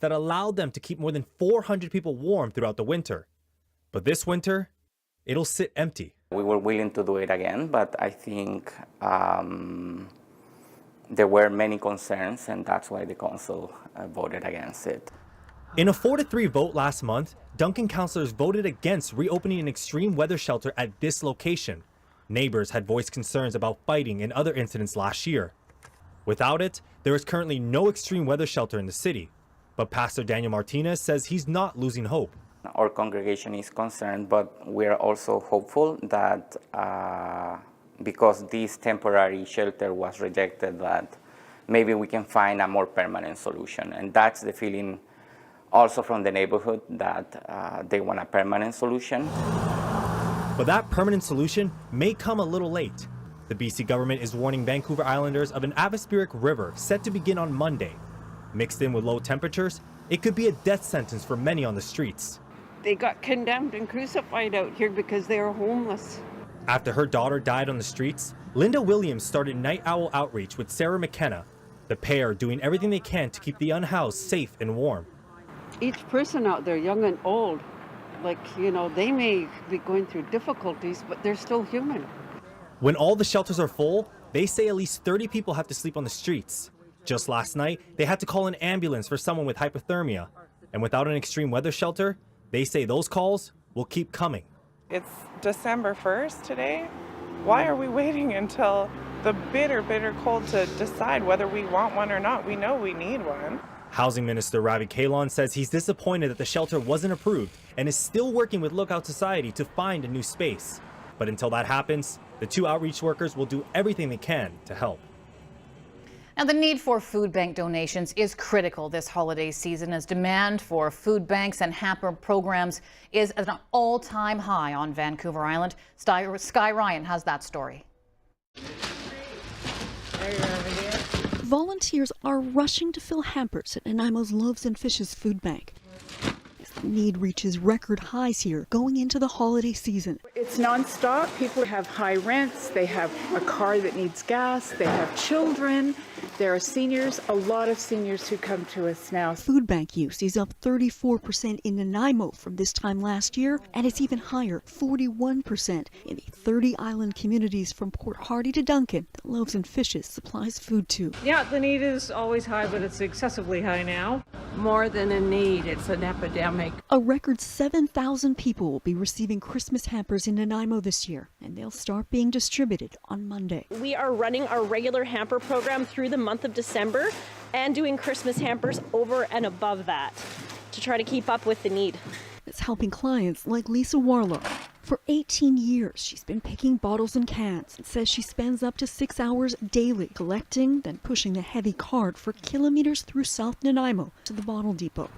that allowed them to keep more than 400 people warm throughout the winter. But this winter, it'll sit empty. We were willing to do it again, but I think there were many concerns, and that's why the council voted against it. In a 4-3 vote last month, Duncan councilors voted against reopening an extreme weather shelter at this location. Neighbors had voiced concerns about fighting and other incidents last year. Without it, there is currently no extreme weather shelter in the city. But Pastor Daniel Martinez says he's not losing hope. Our congregation is concerned, but we're also hopeful that because this temporary shelter was rejected, that maybe we can find a more permanent solution. And that's the feeling also from the neighborhood, that they want a permanent solution. But that permanent solution may come a little late. The BC government is warning Vancouver Islanders of an atmospheric river set to begin on Monday. Mixed in with low temperatures, it could be a death sentence for many on the streets. They got condemned and crucified out here because they are homeless. After her daughter died on the streets, Linda Williams started Night Owl Outreach with Sarah McKenna, the pair doing everything they can to keep the unhoused safe and warm. Each person out there, young and old, they may be going through difficulties, but they're still human. When all the shelters are full, they say at least 30 people have to sleep on the streets. Just last night, they had to call an ambulance for someone with hypothermia. And without an extreme weather shelter, they say those calls will keep coming. It's December 1st today. Why are we waiting until the bitter, bitter cold to decide whether we want one or not? We know we need one. Housing Minister Ravi Kahlon says he's disappointed that the shelter wasn't approved and is still working with Lookout Society to find a new space. But until that happens, the two outreach workers will do everything they can to help. Now, the need for food bank donations is critical this holiday season as demand for food banks and hamper programs is at an all-time high on Vancouver Island. Sky Ryan has that story. Volunteers are rushing to fill hampers at Nanaimo's Loaves and Fishes food bank. The need reaches record highs here going into the holiday season. It's nonstop. People have high rents. They have a car that needs gas. They have children. There are seniors, a lot of seniors who come to us now. Food bank use is up 34% in Nanaimo from this time last year, and it's even higher, 41% in the 30 island communities from Port Hardy to Duncan that Loaves and Fishes supplies food to. Yeah, the need is always high, but it's excessively high now. More than a need, it's an epidemic. A record 7,000 people will be receiving Christmas hampers in Nanaimo this year, and they'll start being distributed on Monday. We are running our regular hamper program through the month of December and doing Christmas hampers over and above that to try to keep up with the need. It's helping clients like Lisa Warlow. For 18 years, she's been picking bottles and cans and says she spends up to 6 hours daily collecting, then pushing the heavy cart for kilometers through South Nanaimo to the bottle depot.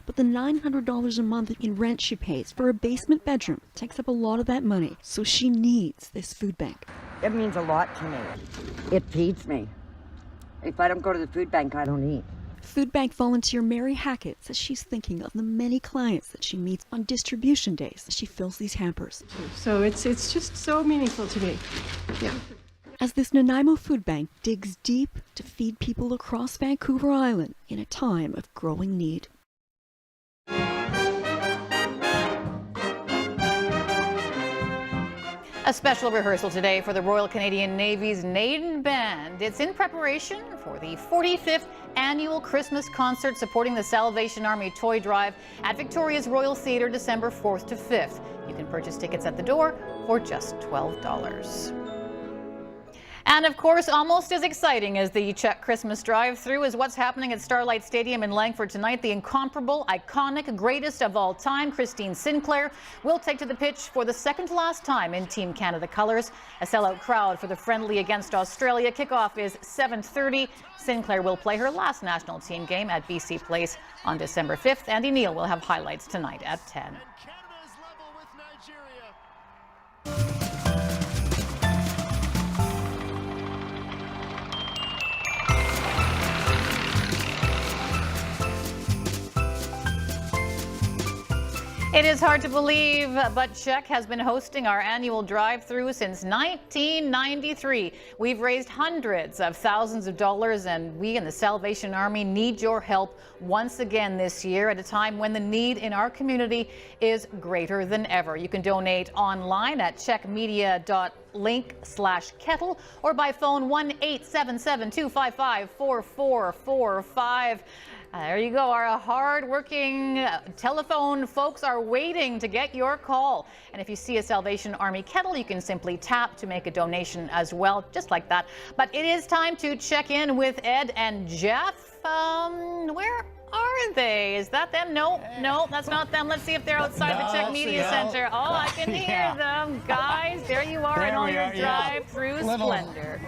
But the $900 a month in rent she pays for a basement bedroom takes up a lot of that money, so she needs this food bank. It means a lot to me. It feeds me. If I don't go to the food bank, I don't eat. Food bank volunteer Mary Hackett says she's thinking of the many clients that she meets on distribution days as she fills these hampers. So it's just so meaningful to me. Yeah. As this Nanaimo food bank digs deep to feed people across Vancouver Island in a time of growing need. A special rehearsal today for the Royal Canadian Navy's Naden Band. It's in preparation for the 45th annual Christmas concert supporting the Salvation Army Toy Drive at Victoria's Royal Theatre December 4th to 5th. You can purchase tickets at the door for just $12. And of course, almost as exciting as the CHEK Christmas Drive Thru is what's happening at Starlight Stadium in Langford tonight. The incomparable, iconic, greatest of all time, Christine Sinclair, will take to the pitch for the second to last time in Team Canada colors. A sellout crowd for the friendly against Australia. Kickoff is 7:30. Sinclair will play her last national team game at BC Place on December 5th. Andy Neal will have highlights tonight at 10. It is hard to believe, but CHEK has been hosting our annual drive-thru since 1993. We've raised hundreds of thousands of dollars, and we in the Salvation Army need your help once again this year at a time when the need in our community is greater than ever. You can donate online at chekmedia.link/kettle or by phone 1-877-255-4445. There you go. Our hard-working telephone folks are waiting to get your call. And if you see a Salvation Army kettle, you can simply tap to make a donation as well, just like that. But it is time to check in with Ed and Jeff. Where are they? Is that them? No, that's not them. Let's see if they're outside the CHEK Media Center. Oh, I can hear them. Guys, there you are in all your drive-through splendor.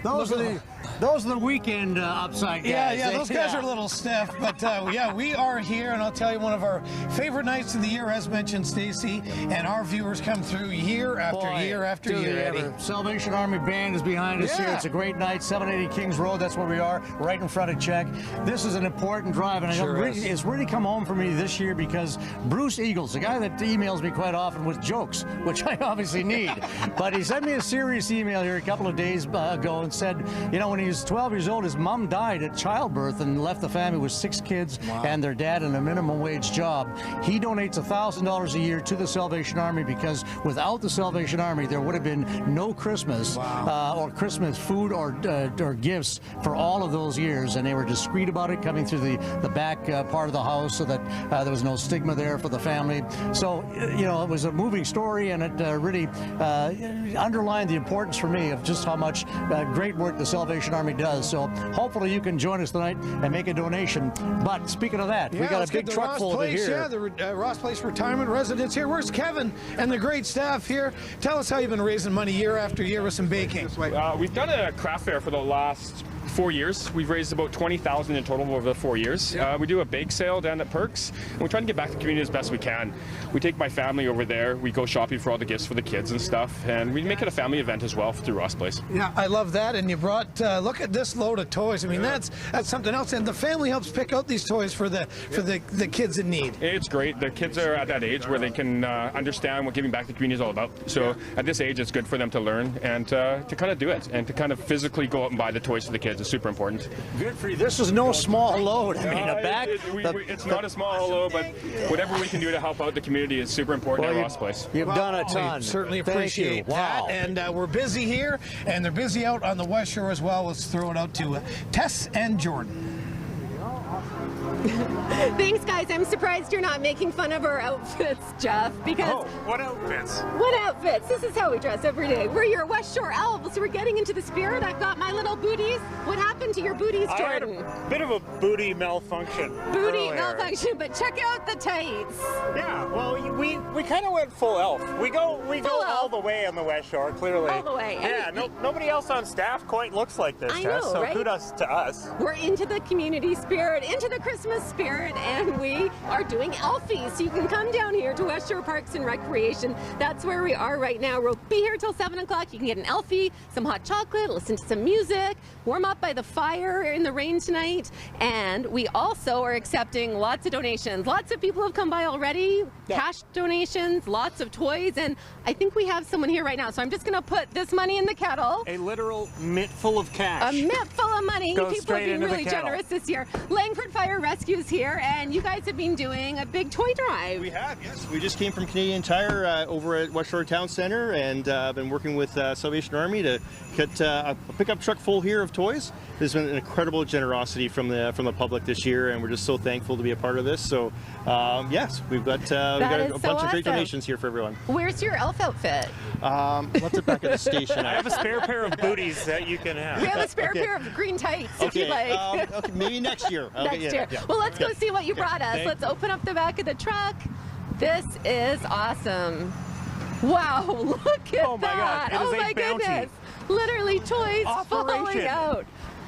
Those are the weekend upside guys. Yeah, those guys are a little stiff, but yeah, we are here, and I'll tell you, one of our favorite nights of the year, as mentioned, Stacy, and our viewers come through year after year after year, Eddie. Salvation Army Band is behind us here. It's a great night, 780 Kings Road, that's where we are, right in front of CHEK. This is an important drive, and it's really come home for me this year because Bruce Eagles, the guy that emails me quite often with jokes, which I obviously need, but he sent me a serious email here a couple of days ago and said, you know, when he was 12 years old, his mom died at childbirth and left the family with 6 kids and their dad in a minimum wage job. He donates $1,000 a year to the Salvation Army because without the Salvation Army, there would have been no Christmas or Christmas food or gifts for all of those years. And they were discreet about it, coming through the back part of the house so that there was no stigma there for the family. So, you know, it was a moving story, and it really underlined the importance for me of just how much great work the Salvation Army does. So hopefully you can join us tonight and make a donation. But speaking of that, we got a big truck full of here. Yeah, the Ross Place retirement residents here. Where's Kevin and the great staff here? Tell us how you've been raising money year after year with some baking. We've done a craft fair for the last 4 years. We've raised about $20,000 in total over the 4 years. We do a bake sale down at Perks, and we try to get back to the community as best we can. We take my family over there. We go shopping for all the gifts for the kids and stuff, and we make it a family event as well through Ross Place. Yeah, I love that. And you brought look at this load of toys. I mean, that's something else. And the family helps pick out these toys for the kids in need. It's great. The kids are at that age where they can understand what giving back to the community is all about. So at this age, it's good for them to learn and to kind of do it and to kind of physically go out and buy the toys for the kids is super important. Good for you. This is no small load. I mean, it's not a small load, but whatever we can do to help out the community is super important at Ross Place. You've done a ton. We certainly appreciate that. And we're busy here, and they're busy out on the West Shore as well. Let's throw it out to Tess and Jordan. Thanks, guys. I'm surprised you're not making fun of our outfits, Jeff, because... what outfits? What outfits? This is how we dress every day. We're your West Shore elves. We're getting into the spirit. I've got my little booties. What happened to your booties, Jordan? I had a bit of a booty malfunction. Booty malfunction, but check out the tights. Yeah, well, we kind of went full elf. We go all the way on the West Shore, clearly. All the way. Yeah, nobody else on staff quite looks like this, Tess, so right? Kudos to us. We're into the community spirit, into the Christmas spirit, and we are doing Elfies. So you can come down here to West Shore Parks and Recreation. That's where we are right now. We'll be here till 7 o'clock. You can get an Elfie, some hot chocolate, listen to some music, warm up by the fire in the rain tonight. And we also are accepting lots of donations. Lots of people have come by already. Cash donations, lots of toys, and I think we have someone here right now. So I'm just going to put this money in the kettle. A literal mitt full of cash. A mitt full of money. Goes People have been really generous this year. Langford Fire Rescue's here, and you guys have been doing a big toy drive. We have, yes. We just came from Canadian Tire over at West Shore Town Center, and been working with Salvation Army to get a pickup truck full here of toys. There's been an incredible generosity from the public this year, and we're just so thankful to be a part of this. So, yes, we've got a bunch of great donations here for everyone. Where's your elf outfit? Left it back at the station. I have a spare pair of booties that you can have. We have a spare pair of green tights if you like. Okay, maybe next year. Next year. Yeah. Well, let's go see what you brought us. Let's open up the back of the truck. This is awesome. Wow, look at that. God, oh my goodness. Literally toys falling out.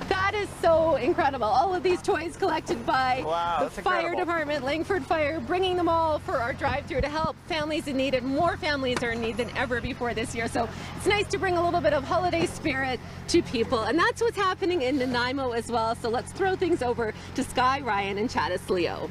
That is so incredible. All of these toys collected by the fire department, Langford Fire, bringing them all for our drive-thru to help families in need, and more families are in need than ever before this year. So it's nice to bring a little bit of holiday spirit to people, and that's what's happening in Nanaimo as well. So let's throw things over to Sky, Ryan, and Chattis Leo.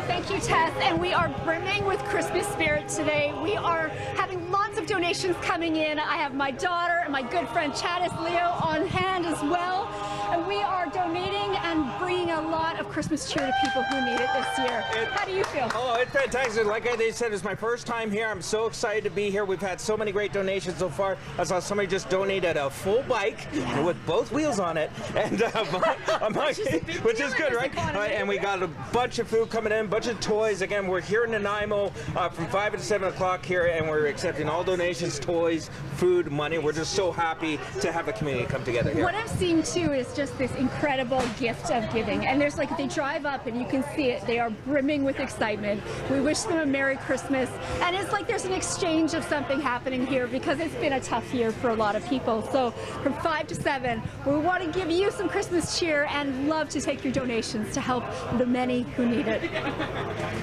Thank you, Tess. And we are brimming with Christmas spirit today. We are having lots of donations coming in. I have my daughter and my good friend Chadis Leo on hand as well. And we are donating and bringing a lot of Christmas cheer to people who need it this year. How do you feel? Oh, it's fantastic. Like they said, it's my first time here. I'm so excited to be here. We've had so many great donations so far. I saw somebody just donated a full bike with both wheels on it, and which is good, right? And we got a bunch of food coming in, a bunch of toys. Again, we're here in Nanaimo from 5 to 7 o'clock here, and we're accepting all donations, toys, food, money. We're just so happy to have the community come together here. What I've seen too is just this incredible gift of giving, and there's like, they drive up and you can see it, they are brimming with excitement. We wish them a Merry Christmas, and it's like there's an exchange of something happening here because it's been a tough year for a lot of people. So from 5 to 7, we want to give you some Christmas cheer and love to take your donations to help the many who need it.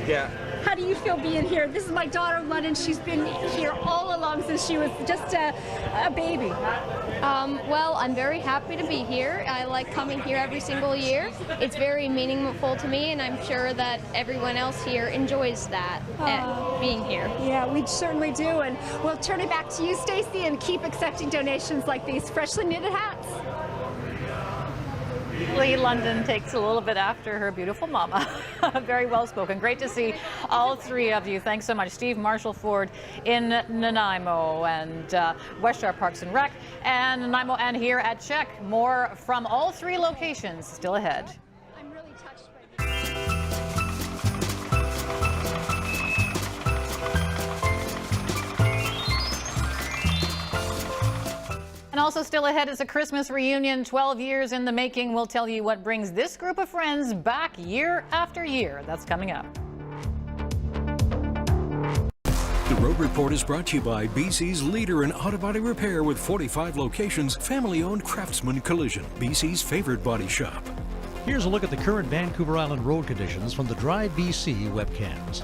Yeah. How do you feel being here? This is my daughter, London. She's been here all along since she was just a baby. Well, I'm very happy to be here. I like coming here every single year. It's very meaningful to me, and I'm sure that everyone else here enjoys that, being here. Yeah, we certainly do. And we'll turn it back to you, Stacy, and keep accepting donations like these freshly knitted hats. Lee London takes a little bit after her beautiful mama. Very well spoken. Great to see all three of you. Thanks so much. Steve Marshall Ford in Nanaimo and West Shore Parks and Rec and Nanaimo and here at CHEK. More from all three locations still ahead. I'm really touched by And also still ahead is a Christmas reunion, 12 years in the making. We'll tell you what brings this group of friends back year after year. That's coming up. The Road Report is brought to you by BC's leader in auto body repair with 45 locations, family-owned Craftsman Collision, BC's favorite body shop. Here's a look at the current Vancouver Island road conditions from the Drive BC webcams.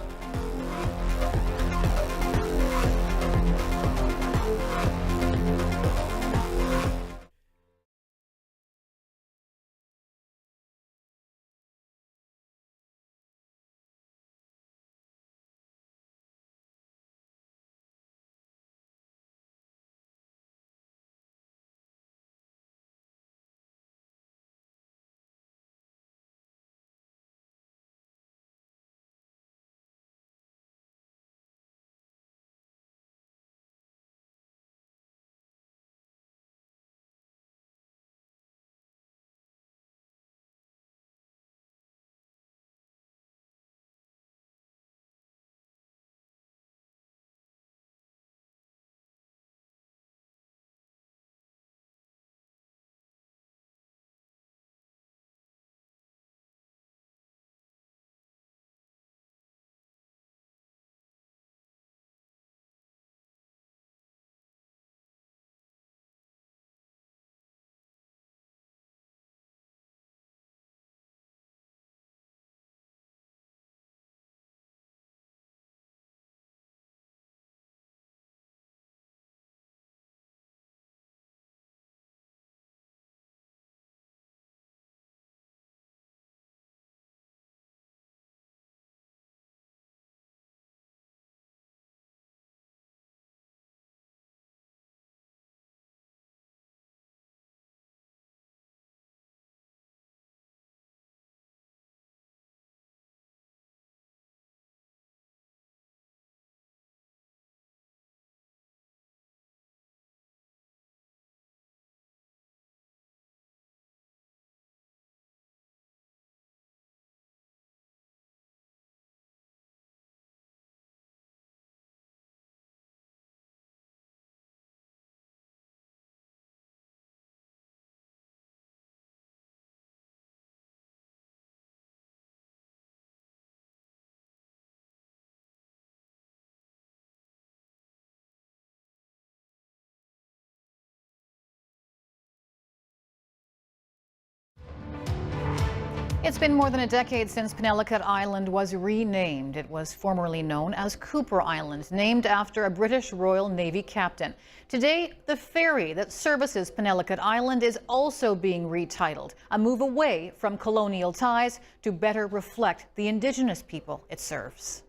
It's been more than a decade since Penelakut Island was renamed. It was formerly known as Cooper Island, named after a British Royal Navy captain. Today, the ferry that services Penelakut Island is also being retitled, a move away from colonial ties to better reflect the indigenous people it serves.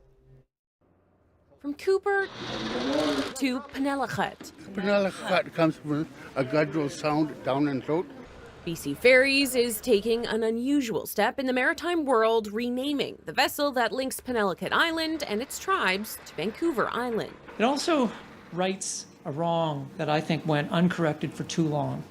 From Cooper to Penelakut. Penelakut comes from a guttural sound down in throat. BC Ferries is taking an unusual step in the maritime world, renaming the vessel that links Penelakut Island and its tribes to Vancouver Island. It also rights a wrong that I think went uncorrected for too long.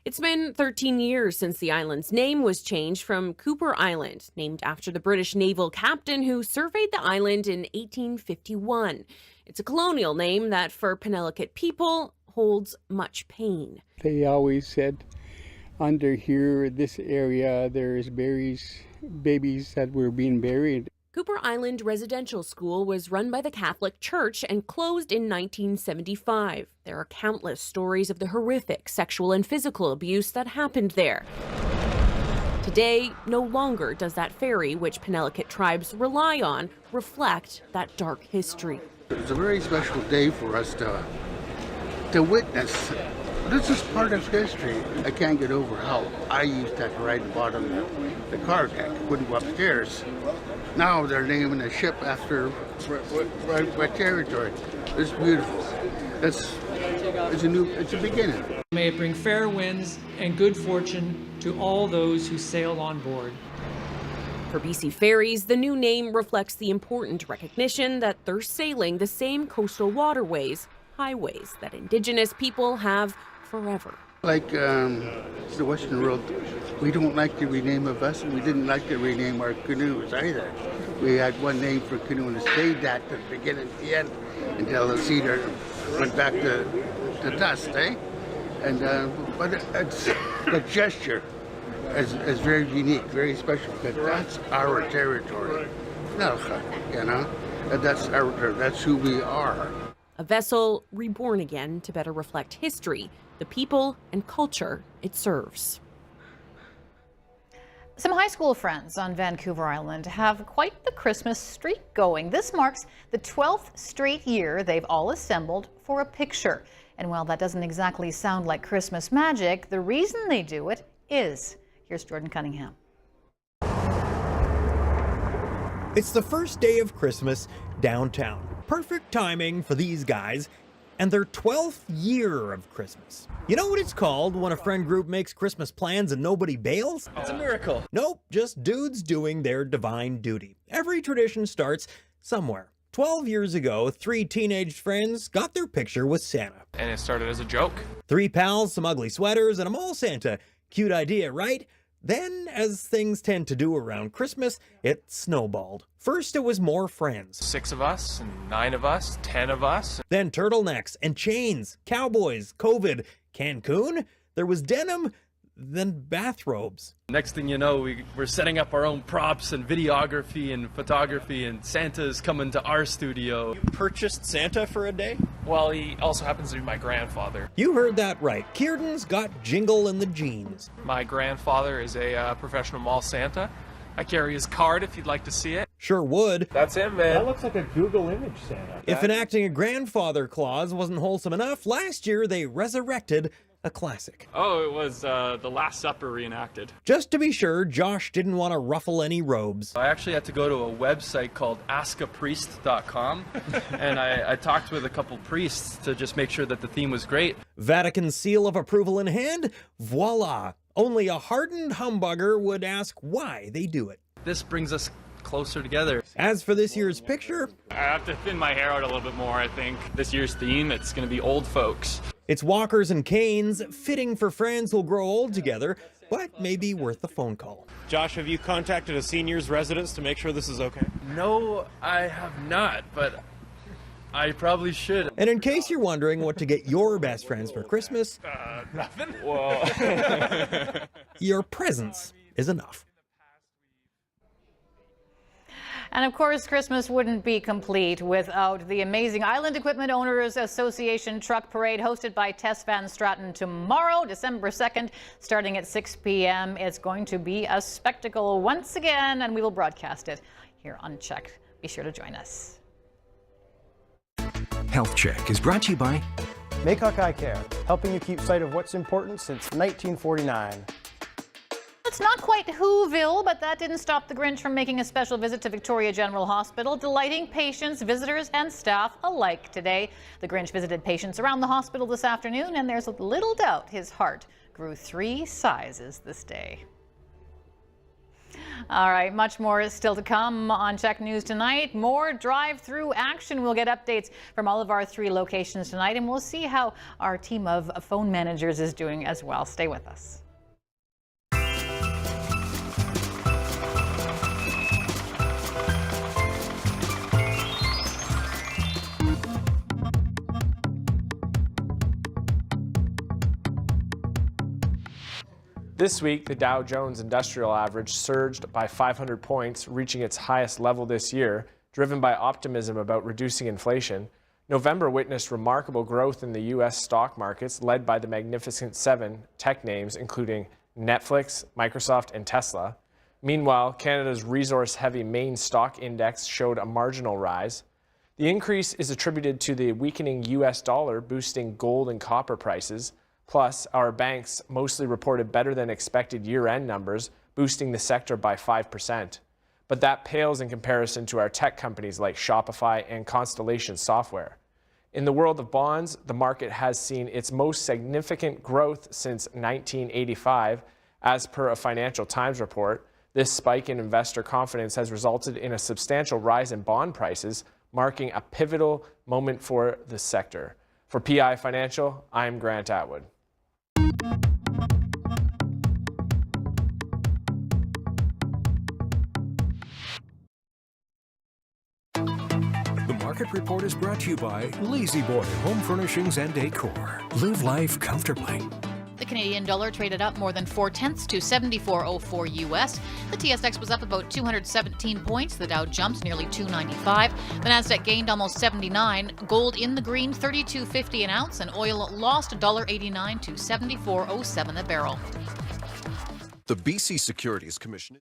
It's been 13 years since the island's name was changed from Cooper Island, named after the British naval captain who surveyed the island in 1851. It's a colonial name that, for Penelakut people, holds much pain. They always said, under here, this area, there's babies that were being buried. Cooper Island Residential School was run by the Catholic Church and closed in 1975. There are countless stories of the horrific sexual and physical abuse that happened there. Today, no longer does that ferry, which Penelakut tribes rely on, reflect that dark history. It's a very special day for us to witness. This is part of history. I can't get over how I used to ride the bottom of the car deck, wouldn't go upstairs. Now they're naming a ship after my territory. It's beautiful. It's a beginning. May it bring fair winds and good fortune to all those who sail on board. For BC Ferries, the new name reflects the important recognition that they're sailing the same coastal waterways, highways that Indigenous people have forever. Like the Western world, we don't like to rename a vessel. We didn't like to rename our canoes either. We had one name for canoe and stayed that to the beginning and the end until the cedar went back to dust, eh? And but it's the gesture is very unique, very special, because that's our territory. No, you know, that's our territory. That's who we are. A vessel reborn again to better reflect history, the people and culture it serves. Some high school friends on Vancouver Island have quite the Christmas streak going. This marks the 12th straight year they've all assembled for a picture. And while that doesn't exactly sound like Christmas magic, the reason they do it is. Here's Jordan Cunningham. It's the first day of Christmas downtown. Perfect timing for these guys and their 12th year of Christmas. You know what it's called when a friend group makes Christmas plans and nobody bails? It's a miracle. Nope, just dudes doing their divine duty. Every tradition starts somewhere. 12 years ago, 3 teenage friends got their picture with Santa. And it started as a joke. 3 pals, some ugly sweaters, and a mall Santa. Cute idea, right? Then, as things tend to do around Christmas, it snowballed. First, it was more friends. 6 of us, and 9 of us, 10 of us. Then turtlenecks and chains, cowboys, COVID, Cancun. There was denim, then bathrobes. Next thing you know, we're setting up our own props and videography and photography, and Santa's coming to our studio. You purchased Santa for a day? Well, he also happens to be my grandfather. You heard that right. Kieran's got jingle in the jeans. My grandfather is a professional mall Santa. I carry his card if you'd like to see it. Sure would. That's him, man. That looks like a Google image Santa. If enacting a grandfather clause wasn't wholesome enough, last year they resurrected a classic. Oh, it was the Last Supper reenacted. Just to be sure, Josh didn't want to ruffle any robes. I actually had to go to a website called askapriest.com, and I talked with a couple priests to just make sure that the theme was great. Vatican seal of approval in hand, voila. Only a hardened humbugger would ask why they do it. This brings us closer together. As for this year's picture, I have to thin my hair out a little bit more, I think. This year's theme, it's going to be old folks. It's walkers and canes, fitting for friends who'll grow old together, but maybe worth a phone call. Josh, have you contacted a seniors residence to make sure this is okay? No, I have not, but I probably should. And in case you're wondering what to get your best friends for Christmas, nothing. Well, your presence is enough. And of course, Christmas wouldn't be complete without the amazing Island Equipment Owners Association Truck Parade hosted by Tess Van Straten tomorrow, December 2nd, starting at 6 p.m. It's going to be a spectacle once again, and we will broadcast it here on CHEK. Be sure to join us. Health Check is brought to you by Maycock Eye Care, helping you keep sight of what's important since 1949. It's not quite Whoville, but that didn't stop the Grinch from making a special visit to Victoria General Hospital, delighting patients, visitors, and staff alike today. The Grinch visited patients around the hospital this afternoon, and there's little doubt his heart grew 3 sizes this day. All right, much more is still to come on CHEK News tonight. More drive-through action. We'll get updates from all of our 3 locations tonight, and we'll see how our team of phone managers is doing as well. Stay with us. This week, the Dow Jones Industrial Average surged by 500 points, reaching its highest level this year, driven by optimism about reducing inflation. November witnessed remarkable growth in the U.S. stock markets, led by the Magnificent Seven tech names, including Netflix, Microsoft, and Tesla. Meanwhile, Canada's resource-heavy main stock index showed a marginal rise. The increase is attributed to the weakening U.S. dollar, boosting gold and copper prices. Plus, our banks mostly reported better than expected year-end numbers, boosting the sector by 5%. But that pales in comparison to our tech companies like Shopify and Constellation Software. In the world of bonds, the market has seen its most significant growth since 1985, as per a Financial Times report. This spike in investor confidence has resulted in a substantial rise in bond prices, marking a pivotal moment for the sector. For PI Financial, I'm Grant Atwood. The Market Report is brought to you by Lazy Boy Home Furnishings and Decor. Live life comfortably. The Canadian dollar traded up more than 0.4 to 74.04 US. The TSX was up about 217 points. The Dow jumped nearly 295. The Nasdaq gained almost 79. Gold in the green, $32.50 an ounce, and oil lost $1.89 to 74.07 a barrel. The BC Securities Commission.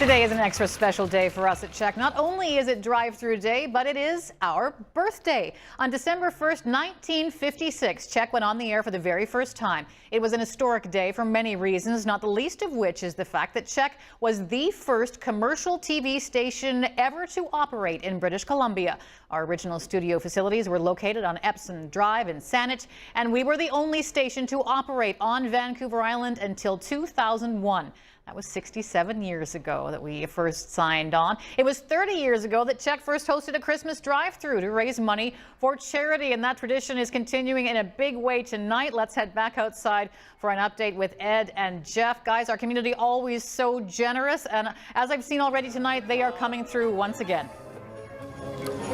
Today is an extra special day for us at CHEK. Not only is it drive-through day, but it is our birthday. On December 1st, 1956, CHEK went on the air for the very first time. It was an historic day for many reasons, not the least of which is the fact that CHEK was the first commercial TV station ever to operate in British Columbia. Our original studio facilities were located on Epsom Drive in Saanich, and we were the only station to operate on Vancouver Island until 2001. That was 67 years ago that we first signed on. It was 30 years ago that CHEK first hosted a Christmas drive-thru to raise money for charity, and that tradition is continuing in a big way tonight. Let's head back outside for an update with Ed and Jeff. Guys, our community always so generous, and as I've seen already tonight, they are coming through once again.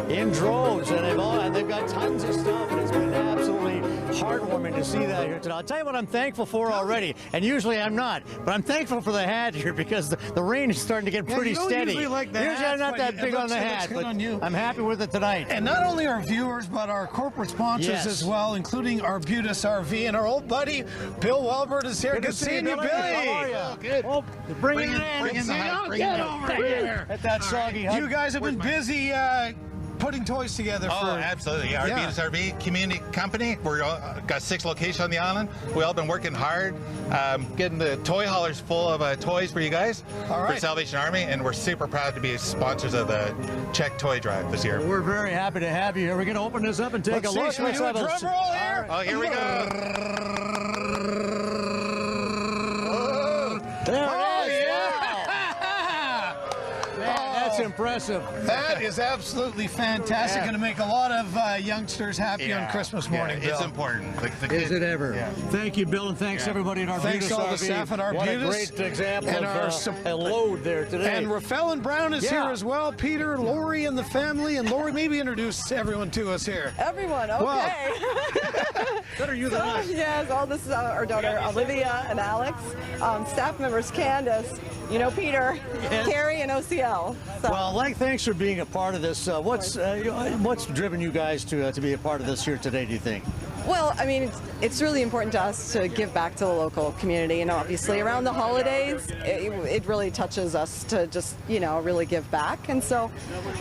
In droves, and they've got tons of stuff, and it's been absolutely heartwarming to see that here tonight. I'll tell you what I'm thankful for already, and usually I'm not, but I'm thankful for the hat here because the rain is starting to get pretty steady. Usually like the usually I'm not that big on the hat, but I'm happy with it tonight. And not only our viewers, but our corporate sponsors as well, including Arbutus RV, and our old buddy Bill Welbert is here. Good seeing you, Billy. How are you? Good. Oh, bring it in. Bring it in. Get over here. At that soggy hug. You guys have been busy putting toys together for... Oh, absolutely. Arbutus RV Community Company. We're got 6 locations on the island. We all been working hard, getting the toy haulers full of toys for you guys for Salvation Army, and we're super proud to be sponsors of the CHEK Toy Drive this year. We're very happy to have you here. We're going to open this up and take a look. Let's have a drum roll here. Oh, here we go. Impressive. That is absolutely fantastic. Going to make a lot of youngsters happy on Christmas morning, Bill. It's important. Is it ever? Yeah. Thank you, Bill, and thanks everybody at Arbutus. Thanks all the staff at Arbutus. What a great example and of a load there today. And Rafael and Brown is here as well. Peter, Lori, and the family. And Lori, maybe introduce everyone to us here. Everyone, okay. Well, better you than us. Yes, this is our daughter Olivia and Alex. Staff members Candace, Peter, Carrie, and OCL. So. Well, thanks for being a part of this. What's driven you guys to be a part of this here today, do you think? Well, I mean, it's really important to us to give back to the local community, and obviously around the holidays, it really touches us to just, really give back. And so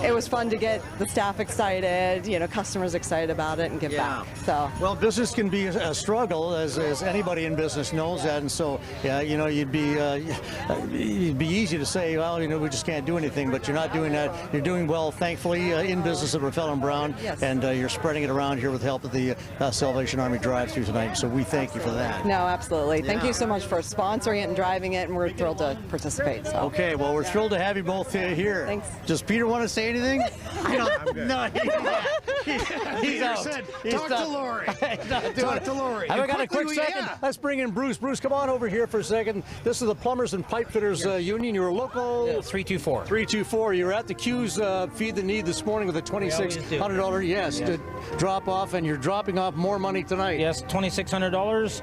it was fun to get the staff excited, customers excited about it and give back. So. Well, business can be a struggle, as anybody in business knows that, and so, it'd be easy to say, well, we just can't do anything, but you're not doing that. You're doing well, thankfully, in business at Rafael and Brown, and you're spreading it around here with the help of the Salvation Army drive-through tonight, so we thank you for that. No, absolutely. Thank you so much for sponsoring it and driving it, and we're thrilled to participate. So. Okay, well, we're thrilled to have you both here. Thanks. Does Peter want to say anything? No, he's out. Talk to Lori. Talk to Lori. I've got a quick second. Yeah. Let's bring in Bruce. Bruce, come on over here for a second. This is the Plumbers and Pipe Fitters Union. You're local 324. 324. You were at the Q's Feed the Need this morning with a $2,600 to drop off, and you're dropping off more money tonight. Yes, $2,600.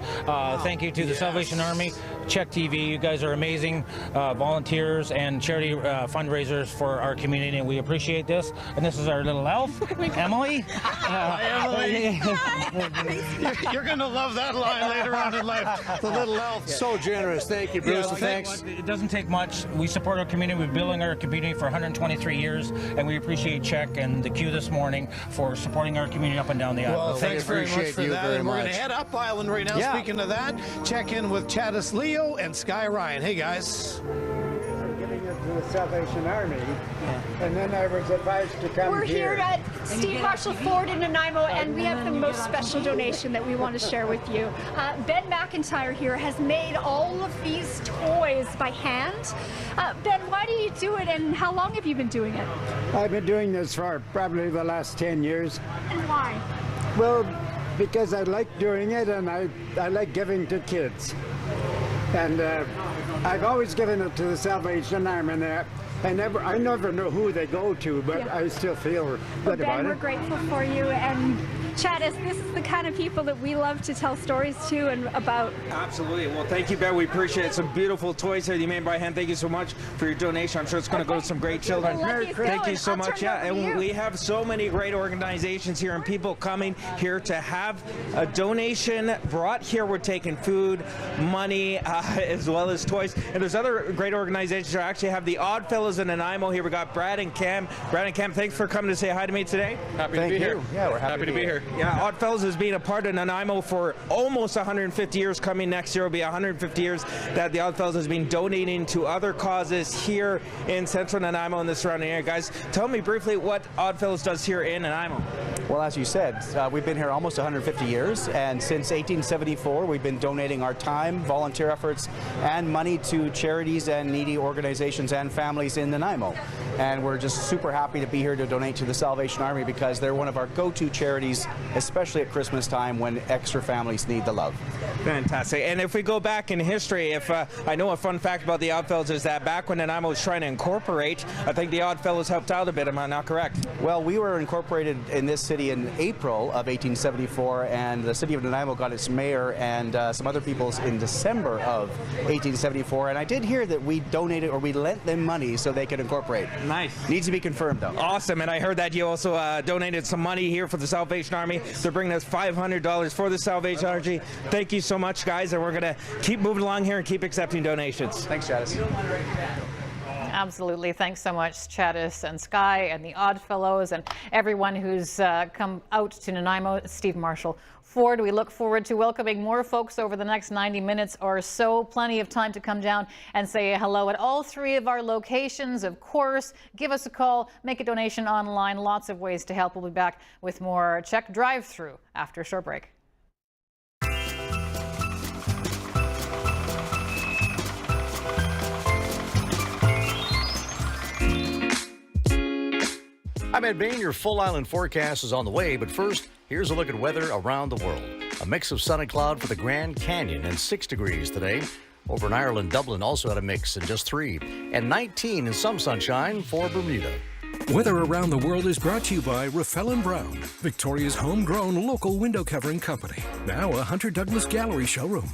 Thank you to the Salvation Army, CHEK TV. You guys are amazing volunteers and charity fundraisers for our community, and we appreciate this. And this is our little elf, Emily. Emily. You're going to love that line later on in life. The little elf. So generous. Thank you, Bruce. Thanks. It doesn't take much. We support our community. We've been building our community for 123 years, and we appreciate CHEK and the Q this morning for supporting our community up and down the island. Well, thanks very much for that. And we're going to head up island right now. Speaking of that, check in with Chattis Leo and Sky Ryan. Hey, guys. I'm giving it to the Salvation Army, and then I was advised to come We're here at Steve Marshall Ford in Nanaimo, and we have the most special donation that we want to share with you. Ben McIntyre here has made all of these toys by hand. Ben, why do you do it, and how long have you been doing it? I've been doing this for probably the last 10 years. And why? Well, because I like doing it, and I like giving to kids. And I've always given it to the Salvation Army. I never know who they go to, but I still feel good about Ben, it. we're grateful for you, and Chattis, this is the kind of people that we love to tell stories to and about. Absolutely. Well, thank you, Ben. We appreciate it. Some beautiful toys here you made by hand. Thank you so much for your donation. I'm sure it's going to go to some great children. Thank you so much. Yeah, and we have so many great organizations here and people coming here to have a donation brought here. We're taking food, money, as well as toys. And there's other great organizations who actually have the Oddfellows in Nanaimo here. We got Brad and Cam. Brad and Cam, thanks for coming to say hi to me today. Happy to be here. Yeah, we're happy to be here. Yeah, Oddfellows has been a part of Nanaimo for almost 150 years. Coming next year will be 150 years that the Oddfellows has been donating to other causes here in central Nanaimo and the surrounding area. Guys, tell me briefly what Oddfellows does here in Nanaimo. Well, as you said, we've been here almost 150 years, and since 1874, we've been donating our time, volunteer efforts, and money to charities and needy organizations and families in Nanaimo. And we're just super happy to be here to donate to the Salvation Army because they're one of our go-to charities, especially at Christmas time when extra families need the love. Fantastic. And if we go back in history, I know a fun fact about the Oddfellows is that back when Nanaimo was trying to incorporate, I think the Oddfellows helped out a bit. Am I not correct? Well, we were incorporated in this city in April of 1874, and the city of Nanaimo got its mayor and some other peoples in December of 1874. And I did hear that we donated or we lent them money so they could incorporate. Nice. Needs to be confirmed, though. Awesome. And I heard that you also donated some money here for the Salvation Army. They're bringing us $500 for the Salvation Army. Thank you so much, guys. And we're going to keep moving along here and keep accepting donations. Thanks, Chattis. Absolutely. Thanks so much, Chattis and Sky and the Oddfellows and everyone who's come out to Nanaimo. Steve Marshall Ford. We look forward to welcoming more folks over the next 90 minutes or so. Plenty of time to come down and say hello at all three of our locations. Of course, give us a call, make a donation online. Lots of ways to help. We'll be back with more CHEK Drive Thru after a short break. I'm Ed Bain. Your full island forecast is on the way, but first, here's a look at weather around the world. A mix of sun and cloud for the Grand Canyon and 6 degrees today. Over in Ireland, Dublin also had a mix and just 3. And 19 and some sunshine for Bermuda. Weather around the world is brought to you by Raffel & Brown, Victoria's homegrown local window covering company. Now a Hunter Douglas Gallery showroom.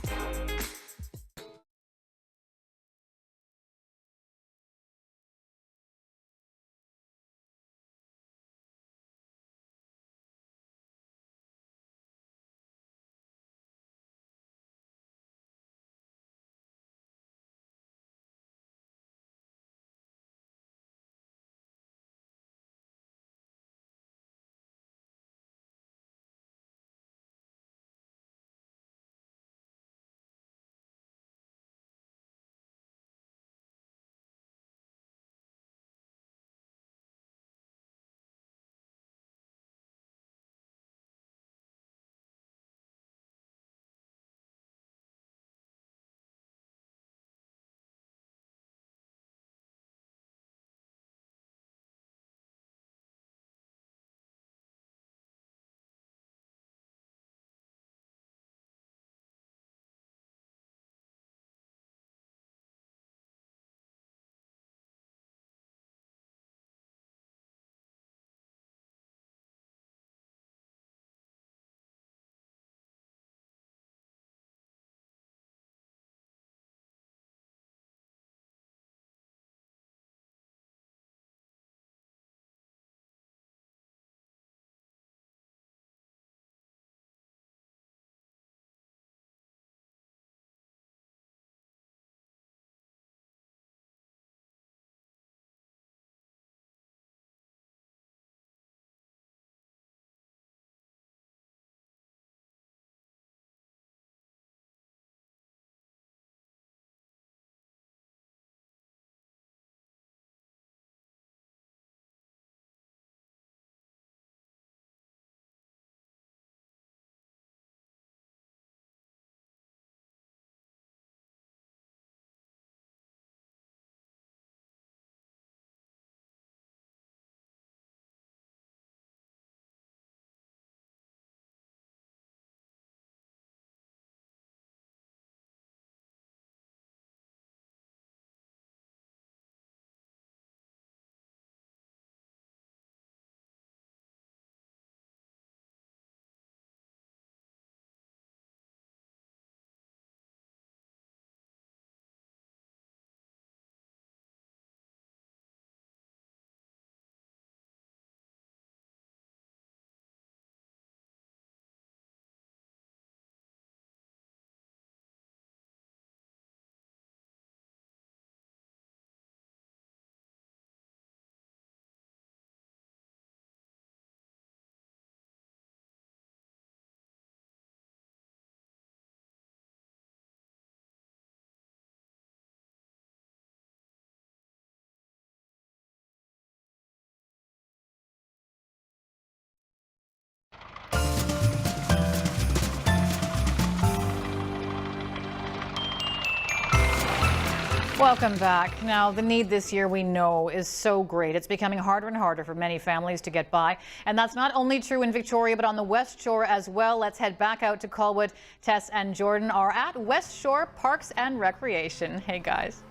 Welcome back. Now, the need this year, we know, is so great. It's becoming harder and harder for many families to get by. And that's not only true in Victoria, but on the West Shore as well. Let's head back out to Colwood. Tess and Jordan are at West Shore Parks and Recreation. Hey, guys.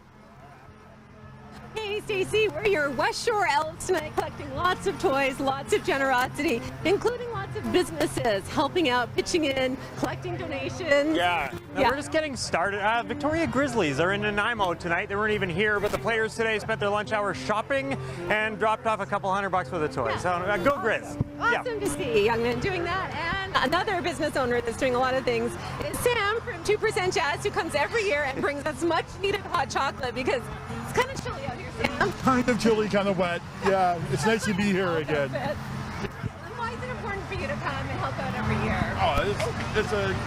Hey, Stacey, we're your West Shore elves tonight, collecting lots of toys, lots of generosity, including lots of businesses helping out, pitching in, collecting donations. Yeah, we're just getting started. Victoria Grizzlies are in Nanaimo tonight. They weren't even here, but the players today spent their lunch hour shopping and dropped off a couple $100 worth of toys. So go Grizz. Awesome to see young men doing that. And another business owner that's doing a lot of things is Sam from 2% Jazz, who comes every year and brings us much needed hot chocolate because it's kind of chilly out here, Sam. Kind of chilly, kind of wet. Yeah, it's nice to be here again. And why is it important for you to come and help out every year? Oh,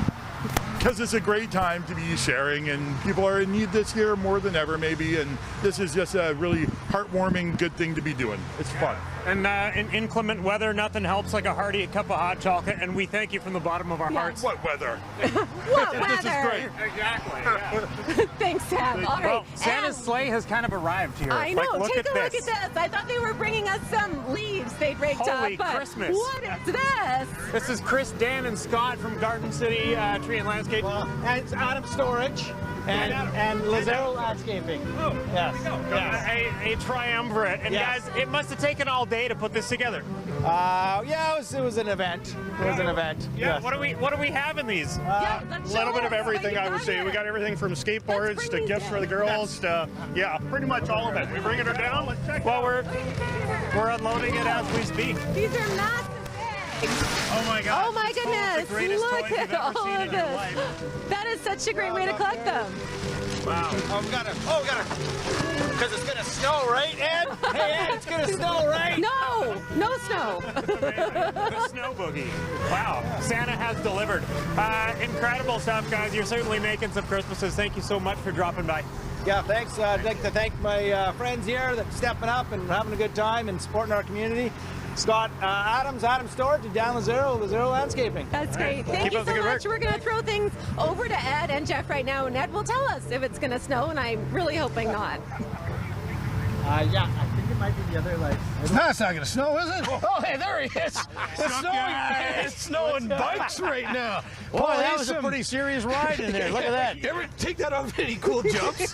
because it's a great time to be sharing, and people are in need this year more than ever, maybe, and this is just a really heartwarming, good thing to be doing. It's fun. And in inclement weather, nothing helps like a hearty cup of hot chocolate, and we thank you from the bottom of our hearts. What weather? What This is weather? great. Exactly. Yeah. Thanks, Sam. All right. Well, Santa's sleigh has kind of arrived here. I know. Look Take at a look this. at this. I thought they were bringing us some leaves they'd raked Holy up. But Christmas. what is this? This is Chris, Dan, and Scott from Garden City Tree and Landscape. And it's Adam Storage and Lazaro Landscaping. Oh, yes. there we go. Yes. A triumvirate. And Yes. guys, it must have taken all day to put this together. Yeah, it was an event. It was an event. Yeah. Yes. What do we have in these? A little bit of everything, I would say. We got everything from skateboards to gifts for the girls to, yeah, pretty much all of it. We bringing her down. Let's check. Well, we're unloading it as we speak. These are massive bags. Oh my God! Oh my goodness! The greatest Look toys you've at ever all seen of in your this. life. That is such a great way to collect them. Wow. We got to, because it's going to snow, right, Ed? Hey, Ed, it's going to snow, right? No snow. The snow boogie. Wow. Santa has delivered. Incredible stuff, guys. You're certainly making some Christmases. Thank you so much for dropping by. Yeah, thanks. I'd like to thank my friends here that are stepping up and having a good time and supporting our community. Scott Adams, Adam Storage, and Dan Lazaro Landscaping. That's great. Thank you so much. We're going to throw things over to Ed and Jeff right now, and Ed will tell us if it's going to snow, and I'm really hoping not. Yeah, I think it might be the other legs. No, it's not going to snow, is it? Oh, hey, there he is. It's snowing. It's snowing bikes right now. Boy, that was a pretty serious ride in there. Look at that. You ever take that off any cool jumps?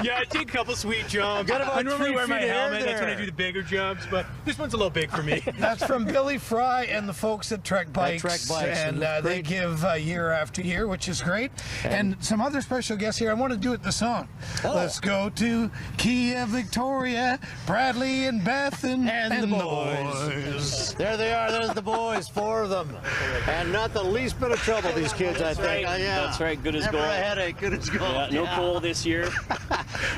Yeah, I take a couple sweet jumps. Got about I normally 3 wear my feet of hair helmet. That's when I there. do the bigger jumps, but this one's a little big for me. That's from Billy Fry and the folks at Trek Bikes. Trek Bikes. And they give year after year, which is great. And some other special guests here. I want to do it the song. Let's go to Kia, Victoria, Bradley, and Beth, and the boys. There they are. There's the boys, 4 of them. And not the least bit of trouble, these kids, I think. Right. That's right. Good as Never gold. a headache. Good as gold. Yeah, no coal this year.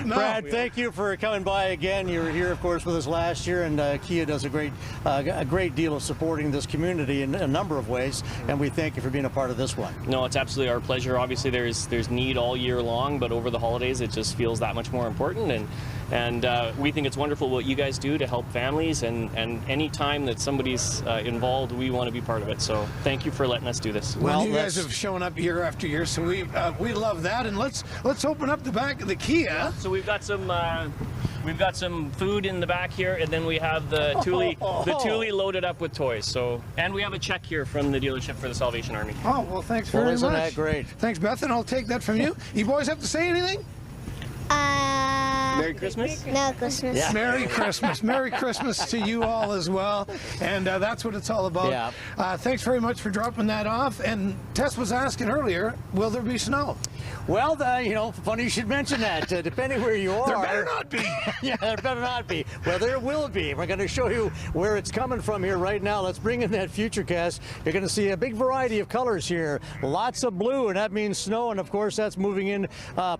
Brad, thank you for coming by again. You were here, of course, with us last year, and Kia does a great deal of supporting this community in a number of ways, and we thank you for being a part of this one. No, it's absolutely our pleasure. Obviously, there's need all year long, but over the holidays, it just feels that much more important. And we think it's wonderful what you guys do to help families, and any time that somebody's involved, we want to be part of it. So thank you for letting us do this. Well, you guys have shown up year after year, so we love that. And let's open up the back of the Kia. So we've got some food in the back here, and then we have the Thule loaded up with toys. So, and we have a check here from the dealership for the Salvation Army. Oh, well, thanks very much. Isn't that great? Thanks, Beth, and I'll take that from you. You boys have to say anything? Merry Christmas. Merry Christmas. Yeah. Merry Christmas. Merry Christmas to you all as well. And that's what it's all about. Yeah. Thanks very much for dropping that off. And Tess was asking earlier, will there be snow? Well, funny you should mention that. Depending where you are. There better not be. Yeah, there better not be. Well, there will be. We're going to show you where it's coming from here right now. Let's bring in that Futurecast. You're going to see a big variety of colors here. Lots of blue, and that means snow. And, of course, that's moving in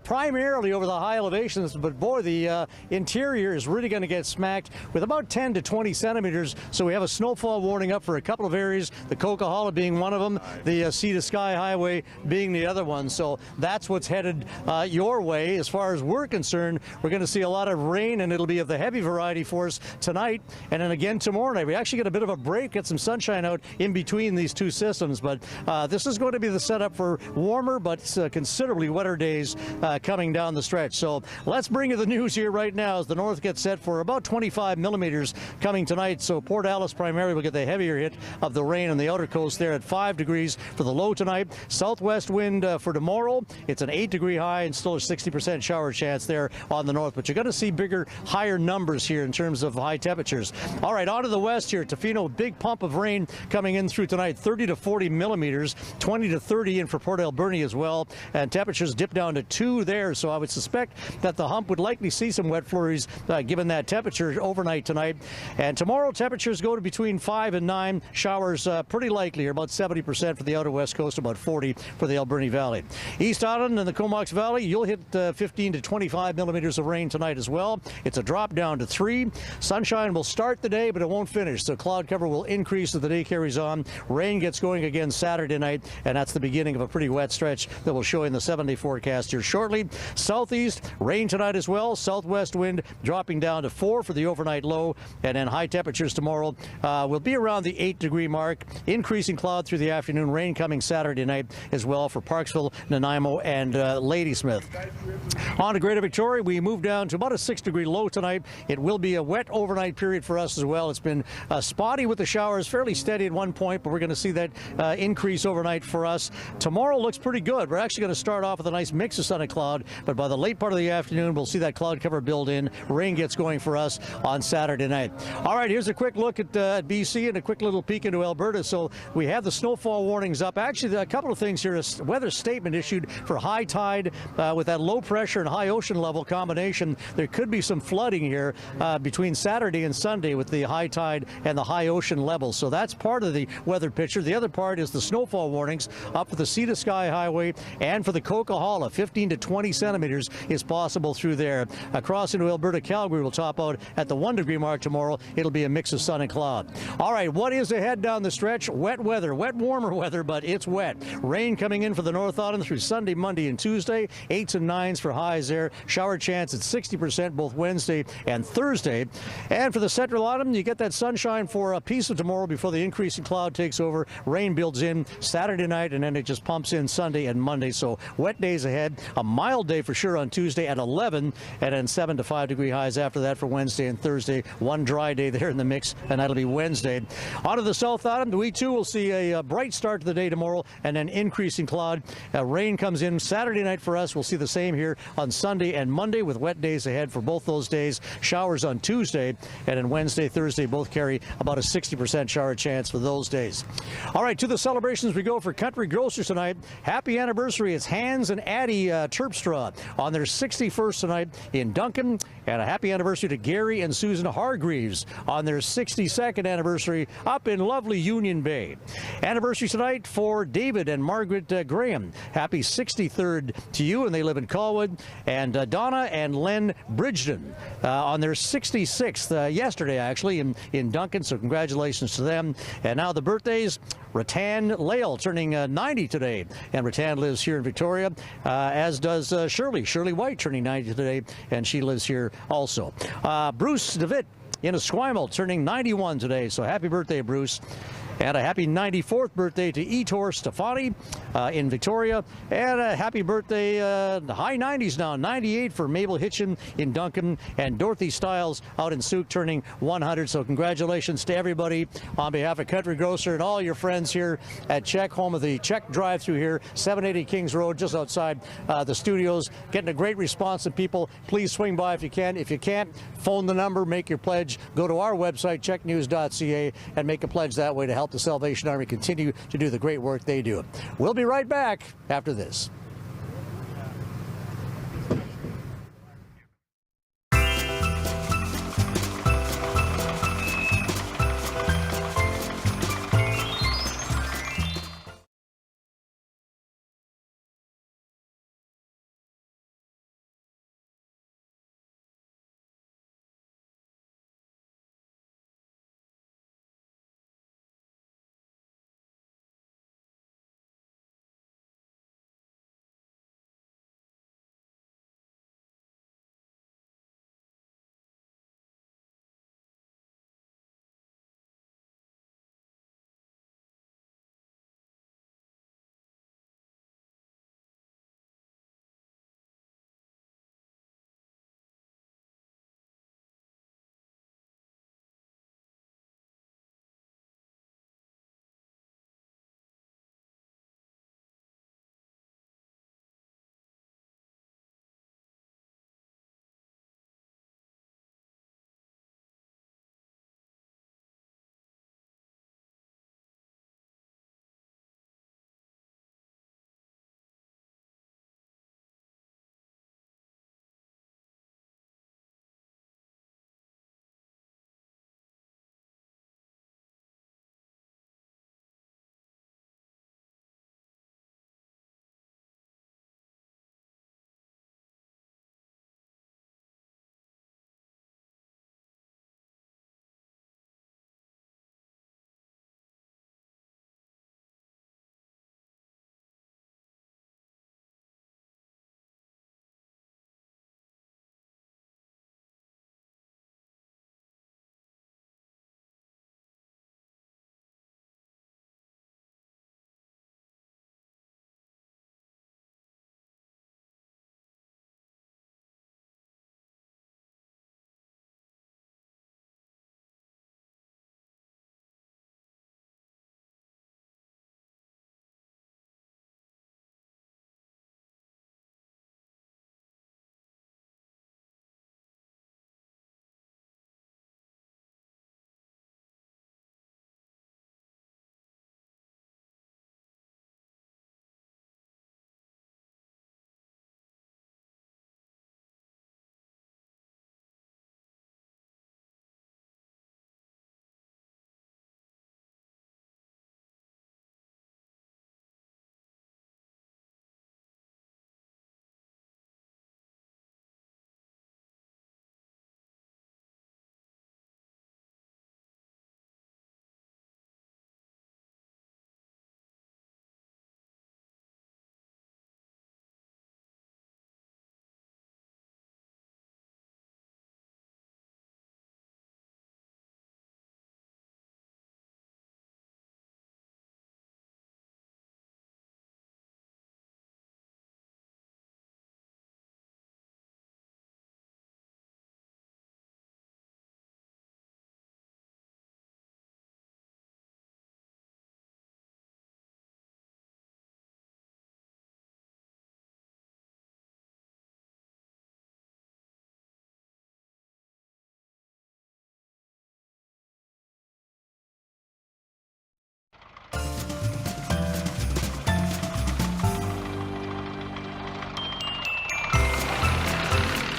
primarily over the high elevations. But, boy, the interior is really going to get smacked with about 10 to 20 centimeters. So we have a snowfall warning up for a couple of areas, the Coquihalla being one of them, the Sea to Sky Highway being the other one. So that's what's headed your way. As far as we're concerned, we're going to see a lot of rain, and it'll be of the heavy variety for us tonight and then again tomorrow night. We actually get a bit of a break, get some sunshine out in between these two systems, but this is going to be the setup for warmer but considerably wetter days coming down the stretch. So let's bring you the news here right now as the north gets set for about 25 millimeters coming tonight. So Port Alice primarily will get the heavier hit of the rain on the outer coast there at 5 degrees for the low tonight. Southwest wind for tomorrow. It's an 8-degree high and still a 60% shower chance there on the north. But you're going to see bigger, higher numbers here in terms of high temperatures. All right, on to the west here. Tofino, big pump of rain coming in through tonight. 30 to 40 millimeters, 20 to 30 in for Port Alberni as well. And temperatures dip down to 2 there. So I would suspect that the hump would likely see some wet flurries given that temperature overnight tonight. And tomorrow temperatures go to between 5 and 9. Showers pretty likely, about 70% for the outer west coast, about 40 for the Alberni Valley. East Island and the Comox Valley, you'll hit 15 to 25 millimeters of rain tonight as well. It's a drop down to 3. Sunshine will start the day, but it won't finish. So cloud cover will increase as the day carries on. Rain gets going again Saturday night, and that's the beginning of a pretty wet stretch that will show in the 7-day forecast here shortly. Southeast, rain tonight as well. Southwest wind dropping down to 4 for the overnight low, and then high temperatures tomorrow will be around the 8-degree mark. Increasing cloud through the afternoon. Rain coming Saturday night as well for Parksville, Nanaimo, and Ladysmith. On to Greater Victoria, we move down to about a 6-degree low tonight. It will be a wet overnight period for us as well. It's been spotty with the showers, fairly steady at one point, but we're going to see that increase overnight for us. Tomorrow looks pretty good. We're actually going to start off with a nice mix of sun and cloud, but by the late part of the afternoon, we'll see that cloud cover build in. Rain gets going for us on Saturday night. All right, here's a quick look at BC and a quick little peek into Alberta. So we have the snowfall warnings up. Actually, a couple of things here. A weather statement issued for high tide with that low pressure and high ocean level combination. There could be some flooding here between Saturday and Sunday with the high tide and the high ocean levels. So that's part of the weather picture. The other part is the snowfall warnings up for the Sea to Sky Highway and for the Coquihalla. 15 to 20 centimeters is possible through there. Across into Alberta, Calgary will top out at the 1-degree mark tomorrow. It'll be a mix of sun and cloud. All right, what is ahead down the stretch? Wet weather, wet warmer weather, but it's wet. Rain coming in for the North Island through Sunday, Monday, and Tuesday. 8s and 9s for highs there. Shower chance at 60% both Wednesday and Thursday. And for the Central Island, you get that sunshine for a piece of tomorrow before the increase in cloud takes over. Rain builds in Saturday night, and then it just pumps in Sunday and Monday. So wet days ahead. A mild day for sure on Tuesday at 11, and then 7 to 5 degree highs after that for Wednesday and Thursday. One dry day there in the mix, and that'll be Wednesday. On to the South Island, we too will see a bright start to the day tomorrow, and then increasing cloud. Rain comes in Saturday night for us. We'll see the same here on Sunday and Monday with wet days ahead for both those days. Showers on Tuesday, and then Wednesday, Thursday both carry about a 60% shower chance for those days. All right, to the celebrations we go for Country Grocers tonight. Happy anniversary. It's Hans and Addie Terpstra on their 61st tonight in Duncan, and a happy anniversary to Gary and Susan Hargreaves on their 62nd anniversary up in lovely Union Bay. Anniversary tonight for David and Margaret Graham. Happy 63rd to you, and they live in Colwood. And Donna and Len Bridgeton on their 66th yesterday, actually, in Duncan, so congratulations to them. And now the birthdays. Rattan Lael turning 90 today, and Rattan lives here in Victoria, as does Shirley White turning 90 today, and she lives here also. Bruce DeVitt in Esquimalt turning 91 today, so happy birthday, Bruce. And a happy 94th birthday to Etor Stefani in Victoria. And a happy birthday, the high 90s now, 98 for Mabel Hitchin in Duncan, and Dorothy Stiles out in Souk turning 100. So congratulations to everybody on behalf of Country Grocer and all your friends here at CHEK, home of the CHEK Drive Thru here, 780 Kings Road, just outside the studios. Getting a great response from people. Please swing by if you can. If you can't, phone the number, make your pledge. Go to our website, cheknews.ca, and make a pledge that way to help the Salvation Army continue to do the great work they do. We'll be right back after this.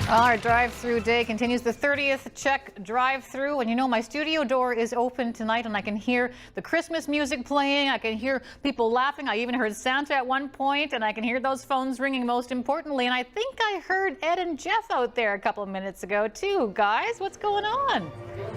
Our drive-through day continues, the 30th CHEK Drive Thru, and you know my studio door is open tonight, and I can hear the Christmas music playing. I can hear people laughing. I even heard Santa at one point, and I can hear those phones ringing. Most importantly, and I think I heard Ed and Jeff out there a couple of minutes ago too. Guys, what's going on?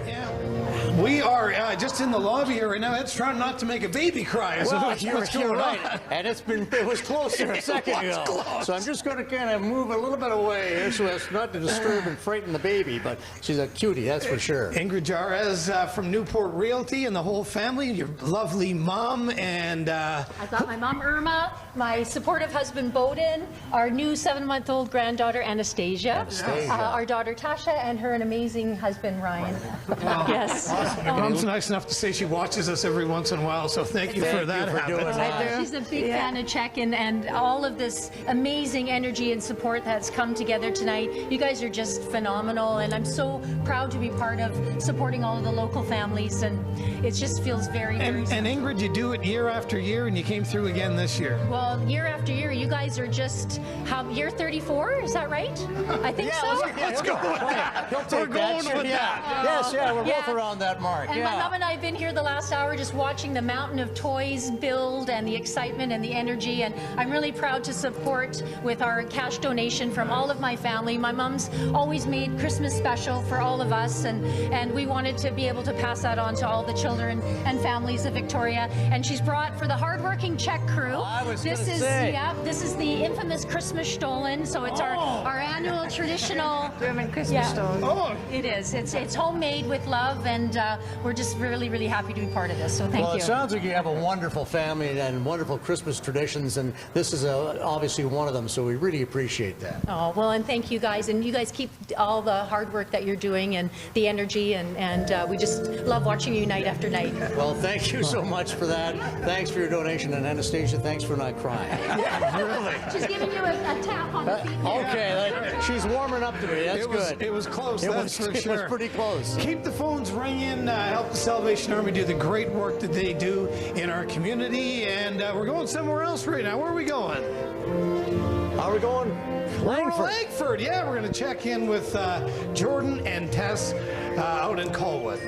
Yeah, we are just in the lobby here right now. Ed's trying not to make a baby cry. Well, you're right, and it was closer a second ago. Close. So I'm just going to kind of move a little bit away here so as not to disturb and frighten the baby, but she's a cutie, that's for sure. Ingrid Jarez from Newport Realty and the whole family, your lovely mom, and I've got my mom Irma, my supportive husband Bowden, our new 7-month-old granddaughter Anastasia, our daughter Tasha, and her an amazing husband Ryan. Yes. Awesome. Your mom's nice enough to say she watches us every once in a while, so thank you for that. She's a big fan of CHEK and all of this amazing energy and support that's come together tonight. You guys are just phenomenal, and I'm so proud to be part of supporting all of the local families, and it just feels very, very And Ingrid, you do it year after year, and you came through again this year. Well, year after year, you guys are just, year 34, is that right? I think so. Let's go with that. We're going with that. Yes, we're both around that mark. And my mom and I have been here the last hour just watching the mountain of toys build and the excitement and the energy, and I'm really proud to support with our cash donation from all of my family. My mom's always made Christmas special for all of us, and we wanted to be able to pass that on to all the children and families of Victoria. And she's brought for the hardworking CHEK crew. This is the infamous Christmas Stollen. So it's our annual traditional German Christmas Stollen. Oh, it is. It's homemade with love, and we're just really, really happy to be part of this. So thank you. Well, it sounds like you have a wonderful family and wonderful Christmas traditions, and this is obviously one of them. So we really appreciate that. Oh, well, and thank you guys, and you guys keep all the hard work that you're doing and the energy, and we just love watching you night after night. Well, thank you so much for that. Thanks for your donation, and Anastasia, thanks for not crying. Really? She's giving you a tap on the feet. Okay, she's warming up to me. That's good. It was close, that's for sure. It was pretty close. Keep the phones ringing. Help the Salvation Army do the great work that they do in our community, and we're going somewhere else right now. Where are we going? Are we going? Langford. Yeah, we're going to check in with Jordan and Tess out in Colwood.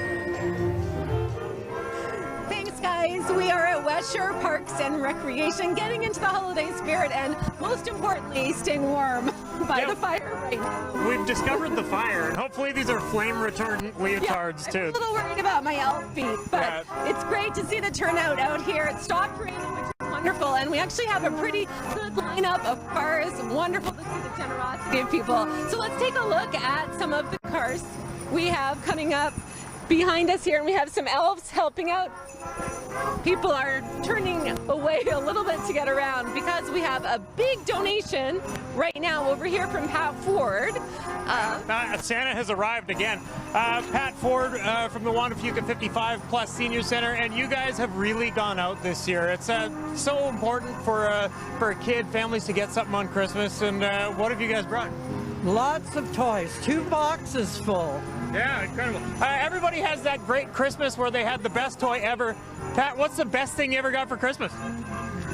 Thanks, guys. We are at West Shore Parks and Recreation, getting into the holiday spirit, and most importantly, staying warm by the fire right now. We've discovered the fire, and hopefully these are flame-retardant leotards too. I'm a little worried about my elf feet, but it's great to see the turnout out here. It stopped raining, which is wonderful, and we actually have a pretty good lineup of cars. Wonderful to see the generosity of people. So let's take a look at some of the cars we have coming up behind us here, and we have some elves helping out. People are turning away a little bit to get around because we have a big donation right now over here from Pat Ford. Santa has arrived again. Pat Ford from the Wanda Fuca 55 Plus Senior Center, and you guys have really gone out this year. It's so important for a kid, families to get something on Christmas, and what have you guys brought? Lots of toys, 2 boxes full. Yeah, incredible. Everybody has that great Christmas where they had the best toy ever. Pat, what's the best thing you ever got for Christmas?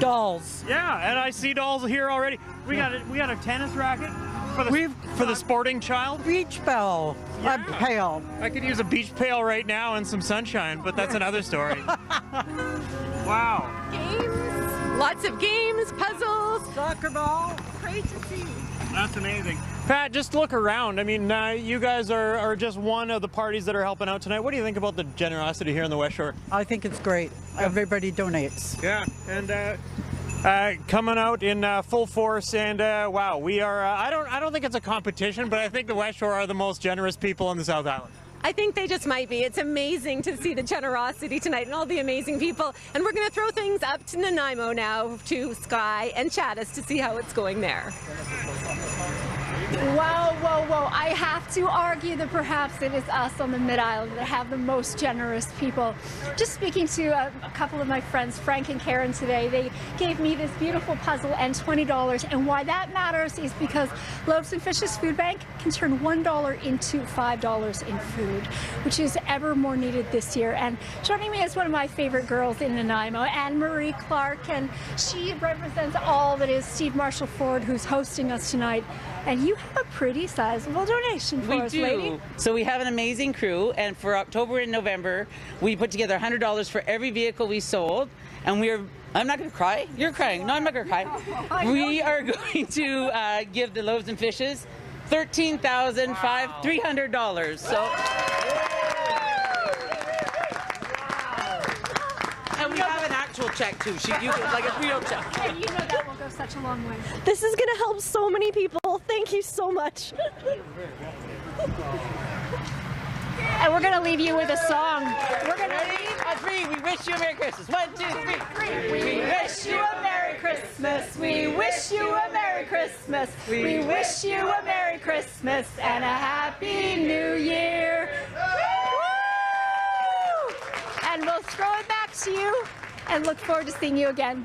Dolls. Yeah, and I see dolls here already. We got a tennis racket for the sporting child. Beach pail. Yeah. A pail. I could use a beach pail right now and some sunshine, but that's another story. Wow. Games, lots of games, puzzles, soccer ball. Great to see. That's amazing. Pat, just look around. I mean, you guys are just one of the parties that are helping out tonight. What do you think about the generosity here in the West Shore? I think it's great. Everybody donates. Yeah, and coming out in full force, and wow, we are. I don't think it's a competition, but I think the West Shore are the most generous people on the South Island. I think they just might be. It's amazing to see the generosity tonight and all the amazing people. And we're going to throw things up to Nanaimo now, to Sky and Chattis, to see how it's going there. Wow, whoa, whoa. I have to argue that perhaps it is us on the Mid-Island that have the most generous people. Just speaking to a couple of my friends, Frank and Karen, today, they gave me this beautiful puzzle and $20. And why that matters is because Loaves and Fishes Food Bank can turn $1 into $5 in food, which is ever more needed this year. And joining me is one of my favorite girls in Nanaimo, Anne-Marie Clark, and she represents all that is Steve Marshall Ford, who's hosting us tonight. And you a pretty sizable donation for us, lady. So we have an amazing crew, and for October and November, we put together $100 for every vehicle we sold, and I'm not going to cry. You're crying. No, I'm not going to cry. We are going to give the Loaves and Fishes $13,300. So. And we have an actual check too. Like a real check. And you know that will go such a long way. This is going to help so many people. Thank you so much. And we're going to leave you with a song. We're going to leave on 3. We wish you a Merry Christmas. 1, 2, 3. We wish you a Merry Christmas. We wish you a Merry Christmas. We wish you a Merry Christmas and a Happy New Year. Woo! And we'll throw it back to you and look forward to seeing you again.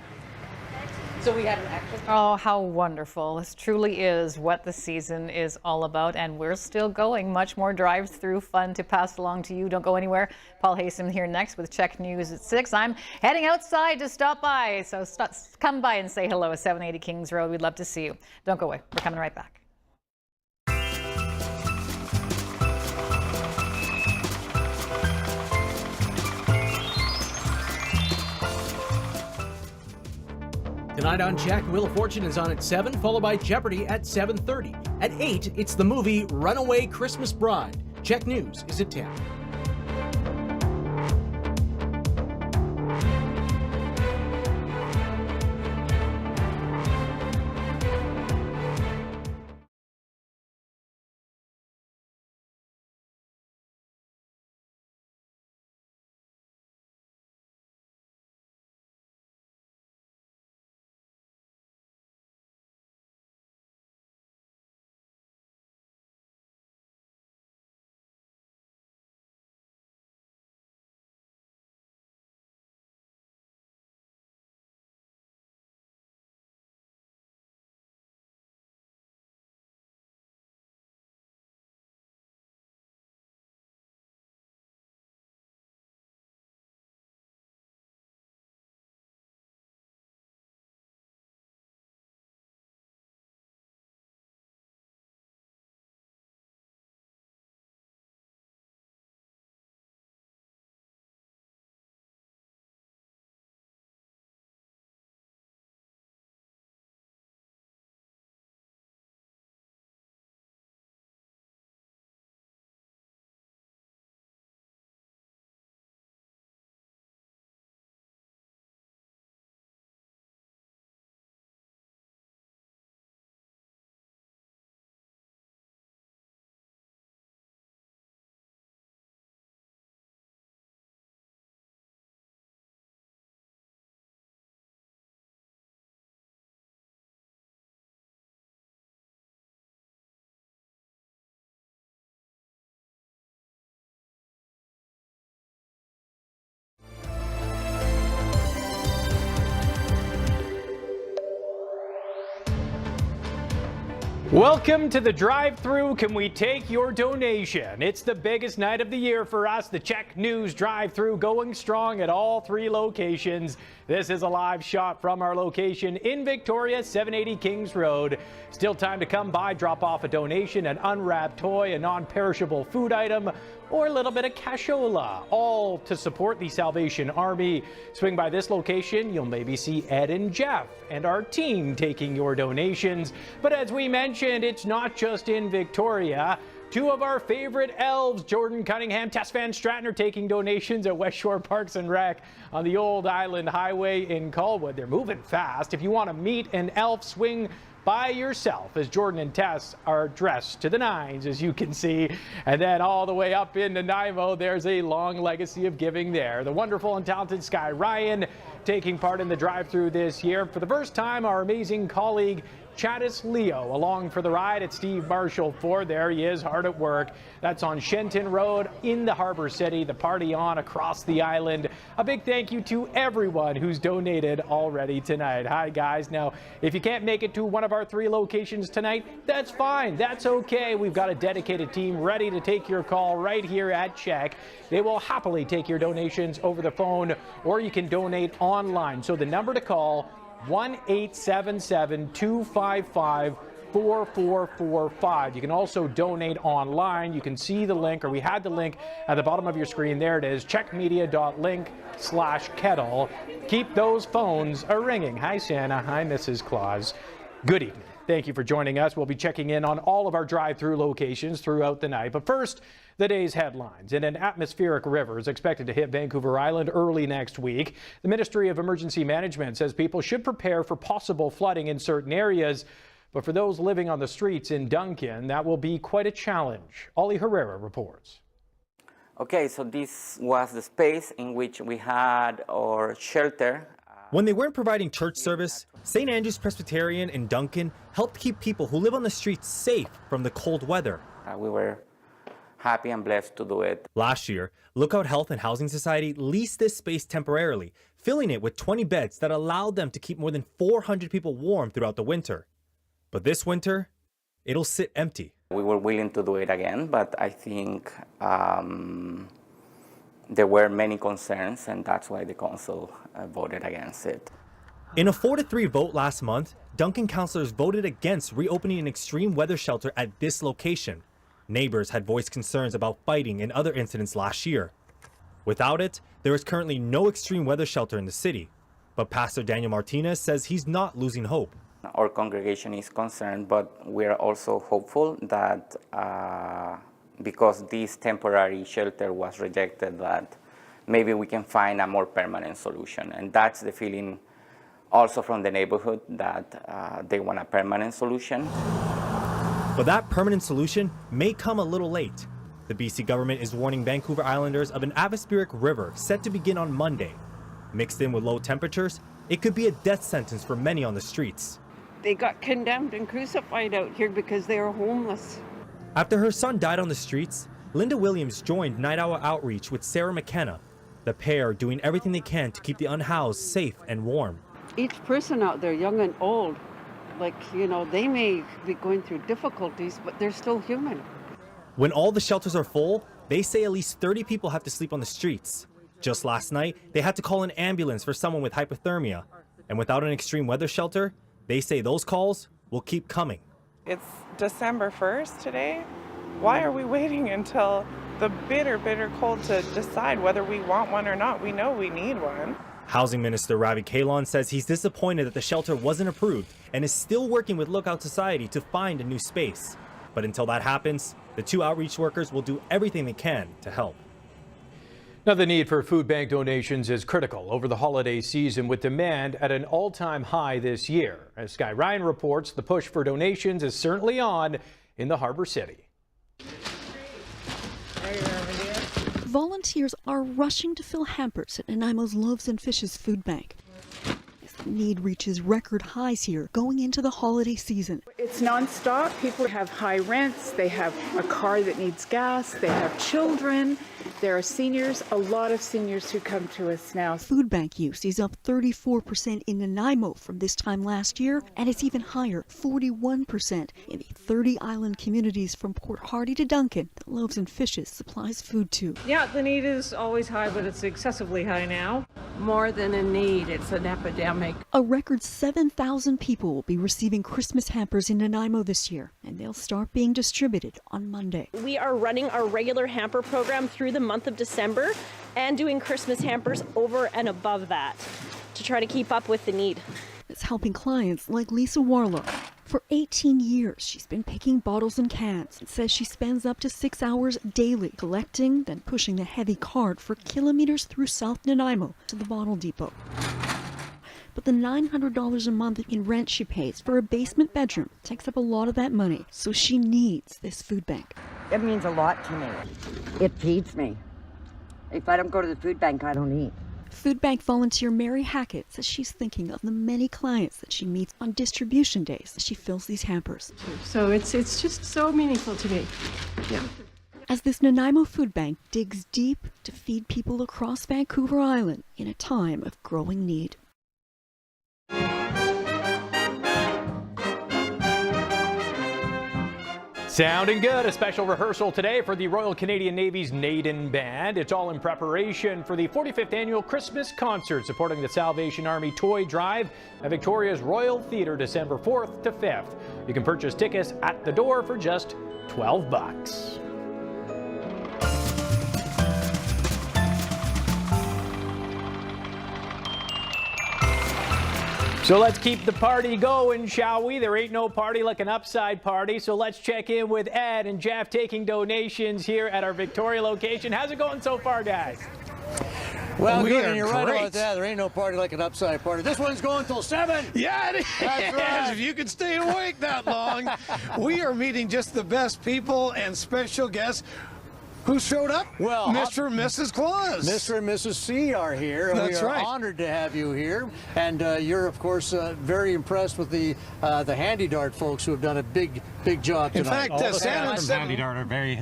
So we have an actual. Oh, how wonderful. This truly is what the season is all about, and we're still going. Much more drive-through fun to pass along to you. Don't go anywhere. Paul Haysom here next with CHEK News at 6. I'm heading outside to stop by, so come by and say hello at 780 Kings Road. We'd love to see you. Don't go away. We're coming right back. Tonight on CHEK, Wheel of Fortune is on at 7, followed by Jeopardy at 7:30. At 8, it's the movie Runaway Christmas Bride. CHEK News is at 10. Welcome to the drive-thru. Can we take your donation? It's the biggest night of the year for us. The CHEK News drive-thru going strong at all 3 locations. This is a live shot from our location in Victoria, 780 Kings Road. Still time to come by, drop off a donation, an unwrapped toy, a non-perishable food item, or a little bit of cashola, all to support the Salvation Army. Swing by this location, you'll maybe see Ed and Jeff and our team taking your donations. But as we mentioned, it's not just in Victoria. 2 of our favorite elves, Jordan Cunningham, Tess Van Stratton, are taking donations at West Shore Parks and Rec on the Old Island Highway in Colwood. They're moving fast. If you want to meet an elf, swing by yourself, as Jordan and Tess are dressed to the nines, as you can see. And then all the way up in Nanaimo, there's a long legacy of giving there. The wonderful and talented Sky Ryan taking part in the drive-thru this year. For the first time, our amazing colleague Chattis Leo along for the ride at Steve Marshall Ford. There he is, hard at work. That's on Shenton Road in the Harbor City. The party on across the island. A big thank you to everyone who's donated already tonight. Hi guys. Now, if you can't make it to one of our 3 locations tonight, that's fine. That's okay. We've got a dedicated team ready to take your call right here at CHEK. They will happily take your donations over the phone, or you can donate online. So the number to call, 1-877-255 4445. You can also donate online. You can see the link, or we had the link at the bottom of your screen. There it is, czechmedia.link/kettle. Keep those phones a-ringing. Hi, Santa. Hi, Mrs. Claus. Good evening. Thank you for joining us. We'll be checking in on all of our drive-through locations throughout the night. But first, the day's headlines. And an atmospheric river is expected to hit Vancouver Island early next week. The Ministry of Emergency Management says people should prepare for possible flooding in certain areas. But for those living on the streets in Duncan, that will be quite a challenge. Ollie Herrera reports. Okay, so this was the space in which we had our shelter. When they weren't providing church service, St. Andrew's Presbyterian in Duncan helped keep people who live on the streets safe from the cold weather. We were happy and blessed to do it. Last year, Lookout Health and Housing Society leased this space temporarily, filling it with 20 beds that allowed them to keep more than 400 people warm throughout the winter. But this winter, it'll sit empty. We were willing to do it again, but I think there were many concerns, and that's why the council voted against it. In a 4-3 vote last month, Duncan councillors voted against reopening an extreme weather shelter at this location. Neighbors had voiced concerns about fighting and other incidents last year. Without it, there is currently no extreme weather shelter in the city. But Pastor Daniel Martinez says he's not losing hope. Our congregation is concerned, but we're also hopeful that because this temporary shelter was rejected, that maybe we can find a more permanent solution. And that's the feeling also from the neighborhood, that they want a permanent solution. But that permanent solution may come a little late. The BC government is warning Vancouver Islanders of an atmospheric river set to begin on Monday. Mixed in with low temperatures, it could be a death sentence for many on the streets. They got condemned and crucified out here because they were homeless. After her son died on the streets, Linda Williams joined Night Owl Outreach with Sarah McKenna, the pair doing everything they can to keep the unhoused safe and warm. Each person out there, young and old, they may be going through difficulties, but they're still human. When all the shelters are full, they say at least 30 people have to sleep on the streets. Just last night, they had to call an ambulance for someone with hypothermia. And without an extreme weather shelter, they say those calls will keep coming. It's December 1st today. Why are we waiting until the bitter, bitter cold to decide whether we want one or not? We know we need one. Housing Minister Ravi Kahlon says he's disappointed that the shelter wasn't approved and is still working with Lookout Society to find a new space. But until that happens, the two outreach workers will do everything they can to help. Now, the need for food bank donations is critical over the holiday season, with demand at an all-time high this year. As Sky Ryan reports, the push for donations is certainly on in the Harbor City. Volunteers are rushing to fill hampers at Nanaimo's Loaves and Fishes food bank. The need reaches record highs here going into the holiday season. It's nonstop. People have high rents. They have a car that needs gas. They have children. There are seniors, a lot of seniors who come to us now. Food bank use is up 34% in Nanaimo from this time last year, and it's even higher, 41% in the 30 island communities from Port Hardy to Duncan that Loaves and Fishes supplies food to. Yeah, the need is always high, but it's excessively high now. More than a need, it's an epidemic. A record 7,000 people will be receiving Christmas hampers in Nanaimo this year, and they'll start being distributed on Monday. We are running our regular hamper program through the month of December and doing Christmas hampers over and above that to try to keep up with the need. It's helping clients like Lisa Warlow. For 18 years, she's been picking bottles and cans and says she spends up to 6 hours daily collecting, then pushing the heavy cart for kilometers through South Nanaimo to the bottle depot. But the $900 a month in rent she pays for a basement bedroom takes up a lot of that money, so she needs this food bank. It means a lot to me. It feeds me. If I don't go to the food bank, I don't eat. Food bank volunteer Mary Hackett says she's thinking of the many clients that she meets on distribution days as she fills these hampers. So it's just so meaningful to me. Yeah. As this Nanaimo food bank digs deep to feed people across Vancouver Island in a time of growing need. Sounding good. A special rehearsal today for the Royal Canadian Navy's Naden Band. It's all in preparation for the 45th annual Christmas concert supporting the Salvation Army Toy Drive at Victoria's Royal Theatre December 4th to 5th. You can purchase tickets at the door for just $12. So let's keep the party going, shall we? There ain't no party like an upside party. So let's check in with Ed and Jeff taking donations here at our Victoria location. How's it going so far, guys? Well, good, and you're right about that. There ain't no party like an upside party. This one's going till 7. Yeah, it is. That's right. If you can stay awake that long. We are meeting just the best people and special guests. Who showed up? Well, Mr. and Mrs. Claus. Mr. and Mrs. C are here, and That's we are right. honored to have you here. And you're, of course, very impressed with the Handy Dart folks who have done a big job tonight. In fact, all the Santa staff from Handy Dart are very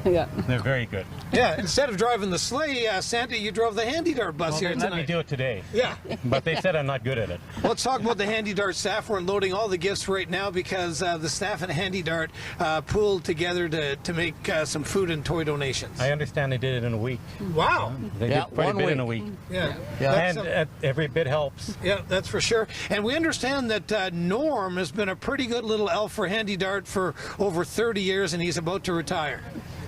Yeah. They're very good. Yeah, instead of driving the sleigh, Santa, you drove the Handy Dart bus here tonight. Let me do it today. Yeah. But they said I'm not good at it. Let's talk about the Handy Dart staff. We're unloading all the gifts right now because the staff at Handy Dart pooled together to make some food and toy donations. I understand they did it in a week. Wow. They did quite a bit in a week. Yeah. And every bit helps. Yeah, that's for sure. And we understand that Norm has been a pretty good little elf for Handy Dart for over 30 years, and he's about to retire.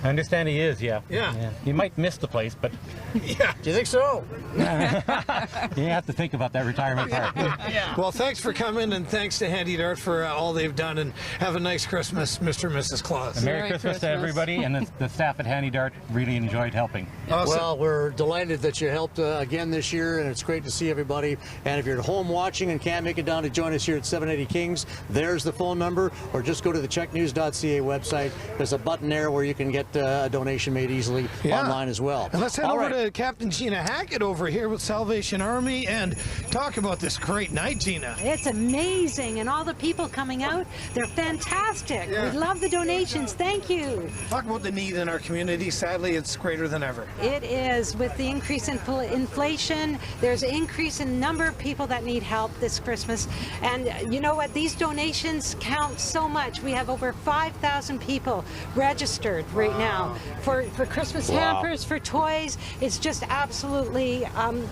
I understand he is, yeah. Yeah. He might miss the place, but... Yeah. Do you think so? You have to think about that retirement part. Well, thanks for coming, and thanks to Handy Dart for all they've done, and have a nice Christmas, Mr. and Mrs. Claus. Merry Christmas to everybody, and the staff at Handy Dart really enjoyed helping. Awesome. Well, we're delighted that you helped again this year, and it's great to see everybody. And if you're at home watching and can't make it down to join us here at 780 Kings, there's the phone number, or just go to the CHEKnews.ca website. There's a button there where you can get a donation made easily online as well. And let's head All over right. to Captain Gina Hackett over here with Salvation Army and talk about this great night, Gina. It's amazing, and all the people coming out, they're fantastic. Yeah. We love the donations. Thank you. Talk about the need in our community. Sadly, it's greater than ever. It is. With the increase in inflation, there's an increase in number of people that need help this Christmas. And you know what? These donations count so much. We have over 5,000 people registered right now for Christmas hampers, for toys. It's just absolutely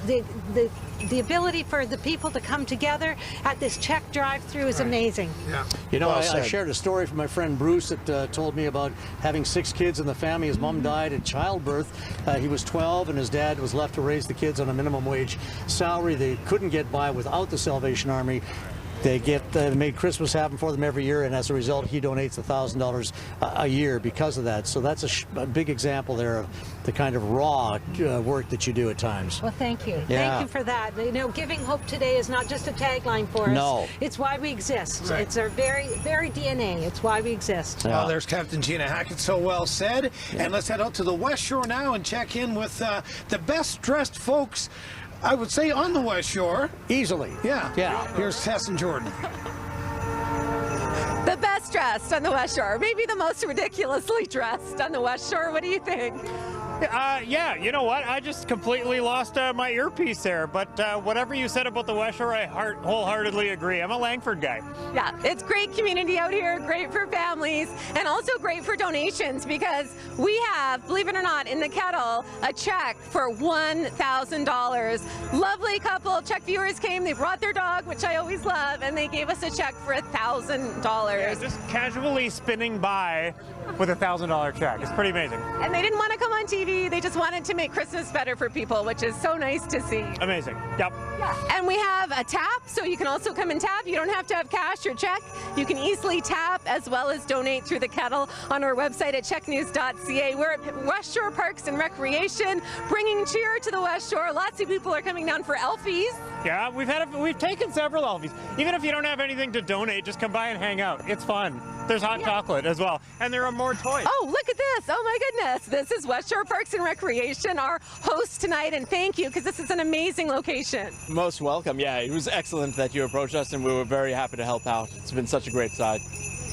the ability for the people to come together at this CHEK Drive Thru is amazing. Yeah. You know, I shared a story from my friend Bruce that told me about having 6 kids in the family. His mom died at childbirth. He was 12, and his dad was left to raise the kids on a minimum wage salary. They couldn't get by without the Salvation Army. They made Christmas happen for them every year, and as a result, he donates $1,000 a year because of that. So that's a big example there of the kind of raw work that you do at times. Well, thank you. Yeah. Thank you for that. You know, giving hope today is not just a tagline for us. No. It's why we exist. Right. It's our very, very DNA. It's why we exist. Well, there's Captain Gina Hackett, so well said. And let's head out to the West Shore now and check in with the best dressed folks, I would say, on the West Shore. Easily. Yeah. Here's Tess and Jordan. The best dressed on the West Shore, maybe the most ridiculously dressed on the West Shore. What do you think? Yeah, you know what? I just completely lost my earpiece there. But whatever you said about the West Shore, I wholeheartedly agree. I'm a Langford guy. Yeah, it's great community out here, great for families, and also great for donations because we have, believe it or not, in the kettle, a check for $1,000. Lovely couple, CHEK viewers came, they brought their dog, which I always love, and they gave us a check for $1,000. Yeah, just casually spinning by with a $1,000 check. It's pretty amazing. And they didn't want to come on TV. They just wanted to make Christmas better for people, which is so nice to see. Amazing. Yep. Yeah. And we have a tap, so you can also come and tap. You don't have to have cash or check. You can easily tap as well as donate through the kettle on our website at CHEKnews.ca. We're at West Shore Parks and Recreation, bringing cheer to the West Shore. Lots of people are coming down for Elfies. Yeah, we've taken several Elfies. Even if you don't have anything to donate, just come by and hang out. It's fun. There's hot chocolate as well, and there are more toys. Oh, look at this. Oh my goodness. This is West Shore Parks and Recreation, our host tonight, and thank you because this is an amazing location. Most welcome. Yeah, it was excellent that you approached us, and we were very happy to help out. It's been such a great side.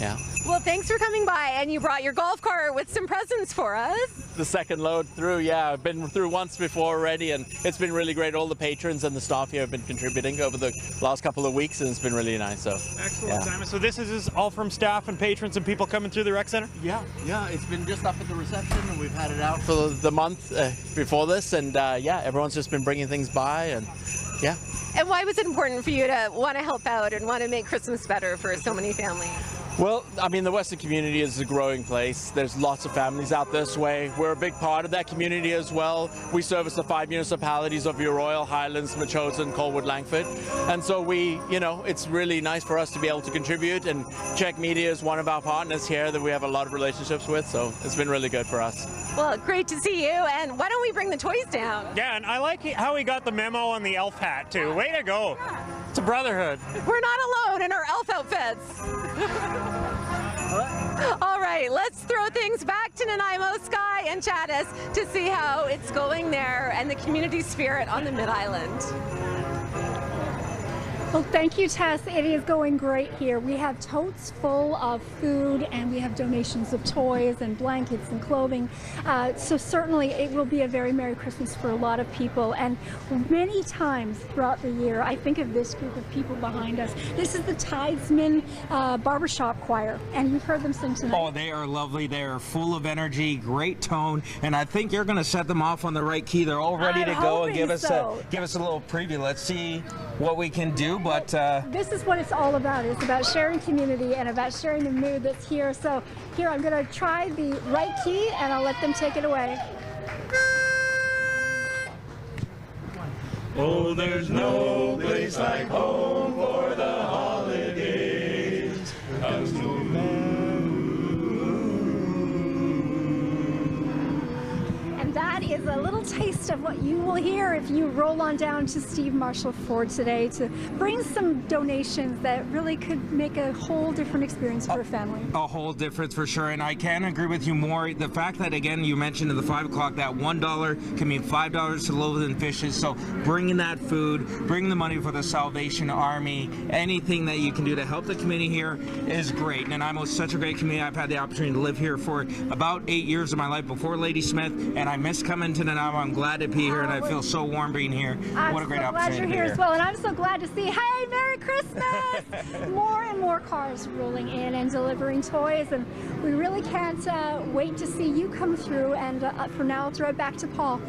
Yeah. Well, thanks for coming by, and you brought your golf cart with some presents for us. The second load through, yeah. I've been through once before already, and it's been really great. All the patrons and the staff here have been contributing over the last couple of weeks, and it's been really nice. So Excellent, yeah. Simon. So this is all from staff and patrons and people coming through the rec center? Yeah, it's been just up at the reception, and we've had it out for the month before this, and yeah, everyone's just been bringing things by, and yeah. And why was it important for you to want to help out and want to make Christmas better for so many families? Well, I mean, the Western community is a growing place. There's lots of families out this way. We're a big part of that community as well. We service the 5 municipalities of your Royal, Highlands, Metchosin, Colwood, Langford. And so it's really nice for us to be able to contribute. And CHEK Media is one of our partners here that we have a lot of relationships with. So it's been really good for us. Well, great to see you. And why don't we bring the toys down? Yeah, and I like how he got the memo on the elf hat, too. Way to go. It's a brotherhood. We're not alone in our elf outfits. All right, let's throw things back to Nanaimo, Sky, and Chattis to see how it's going there and the community spirit on the Mid-Island. Well, thank you, Tess. It is going great here. We have totes full of food, and we have donations of toys and blankets and clothing. So certainly it will be a very Merry Christmas for a lot of people. And many times throughout the year, I think of this group of people behind us. This is the Tidesman Barbershop Choir, and you've heard them sing tonight. Oh, they are lovely. They are full of energy, great tone, and I think you're going to set them off on the right key. They're all ready to go and give us a little preview. Let's see what we can do. But this is what it's all about. It's about sharing community and about sharing the mood that's here. So here, I'm going to try the right key, and I'll let them take it away. Oh, there's no place like home for the holidays. And that is a little taste of what you will hear if you roll on down to Steve Marshall Ford today to bring some donations that really could make a whole different experience for a family. a whole difference for sure, and I can agree with you more. The fact that, again, you mentioned in the 5 o'clock that $1 can mean $5 to loaves and fishes, so bringing that food, bringing the money for the Salvation Army, anything that you can do to help the community here is great. Nanaimo is such a great community. I've had the opportunity to live here for about 8 years of my life before Lady Smith, and I miss coming to Nanaimo. I'm glad to be here, and I feel so warm being here. What a great opportunity. I'm so glad you're here as well, and I'm so glad to see, hey, Merry Christmas! More and more cars rolling in and delivering toys, and we really can't wait to see you come through. And for now, I'll throw it back to Paul.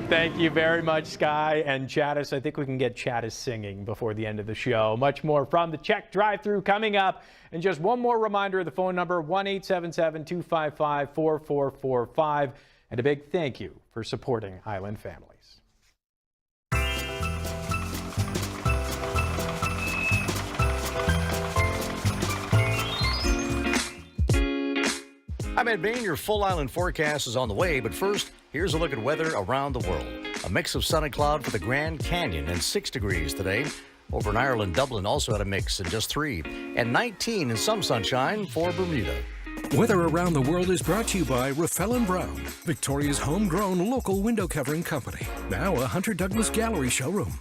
Thank you very much, Sky and Chattis. I think we can get Chattis singing before the end of the show. Much more from the CHEK Drive Thru coming up. And just one more reminder of the phone number, 1-877-255-4445. And a big thank you for supporting Island families. I'm Ed Bain. Your full island forecast is on the way, but first, here's a look at weather around the world. A mix of sun and cloud for the Grand Canyon and 6 degrees today. Over in Ireland, Dublin also had a mix and just 3. And 19 and some sunshine for Bermuda. Weather around the world is brought to you by Raffel & Brown, Victoria's homegrown local window covering company. Now a Hunter Douglas Gallery showroom.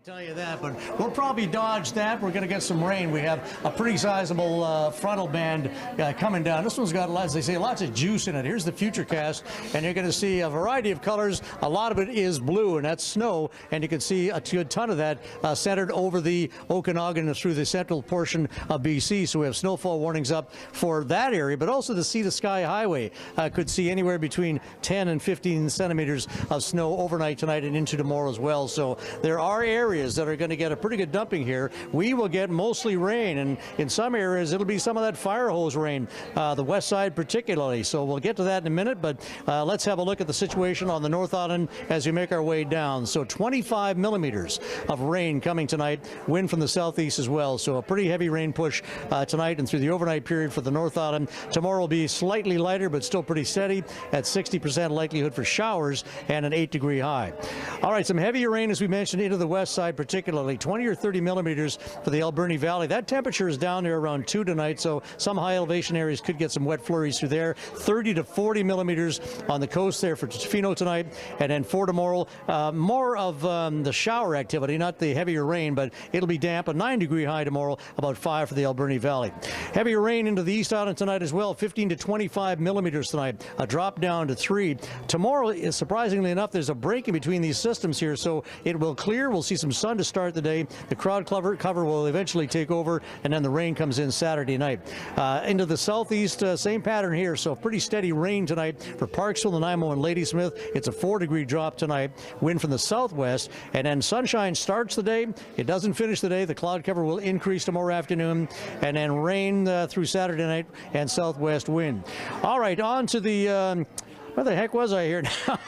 Tell you that, but we'll probably dodge that. We're going to get some rain. We have a pretty sizable frontal band coming down. This one's got, as they say, lots of juice in it. Here's the futurecast, and you're going to see a variety of colors. A lot of it is blue, and that's snow, and you can see a good ton of that centered over the Okanagan through the central portion of BC. So we have snowfall warnings up for that area, but also the Sea to Sky Highway could see anywhere between 10 and 15 centimeters of snow overnight tonight and into tomorrow as well. So there are areas that are going to get a pretty good dumping here. We will get mostly rain, and in some areas it'll be some of that fire hose rain, the west side particularly. So we'll get to that in a minute, but let's have a look at the situation on the North Island as we make our way down. So 25 millimeters of rain coming tonight, wind from the southeast as well. So a pretty heavy rain push tonight and through the overnight period for the North Island. Tomorrow will be slightly lighter, but still pretty steady at 60% likelihood for showers and an 8-degree high. All right, some heavier rain, as we mentioned, into the west side, particularly 20 or 30 millimeters for the Alberni Valley. That temperature is down there around 2 tonight, so some high elevation areas could get some wet flurries through there. 30 to 40 millimeters on the coast there for Tofino tonight, and then for tomorrow, more of the shower activity, not the heavier rain, but it'll be damp. A 9-degree high tomorrow, about 5 for the Alberni Valley. Heavier rain into the East Island tonight as well, 15 to 25 millimeters tonight, a drop down to 3. Tomorrow, surprisingly enough, there's a break in between these systems here, so it will clear. We'll see some sun to start the day. The cloud cover will eventually take over, and then the rain comes in Saturday night. Into the southeast, same pattern here, so pretty steady rain tonight for Parksville, Nanaimo, and Ladysmith. It's a 4-degree drop tonight. Wind from the southwest, and then sunshine starts the day. It doesn't finish the day. The cloud cover will increase tomorrow afternoon, and then rain through Saturday night and southwest wind. All right, on to the where the heck was I here now?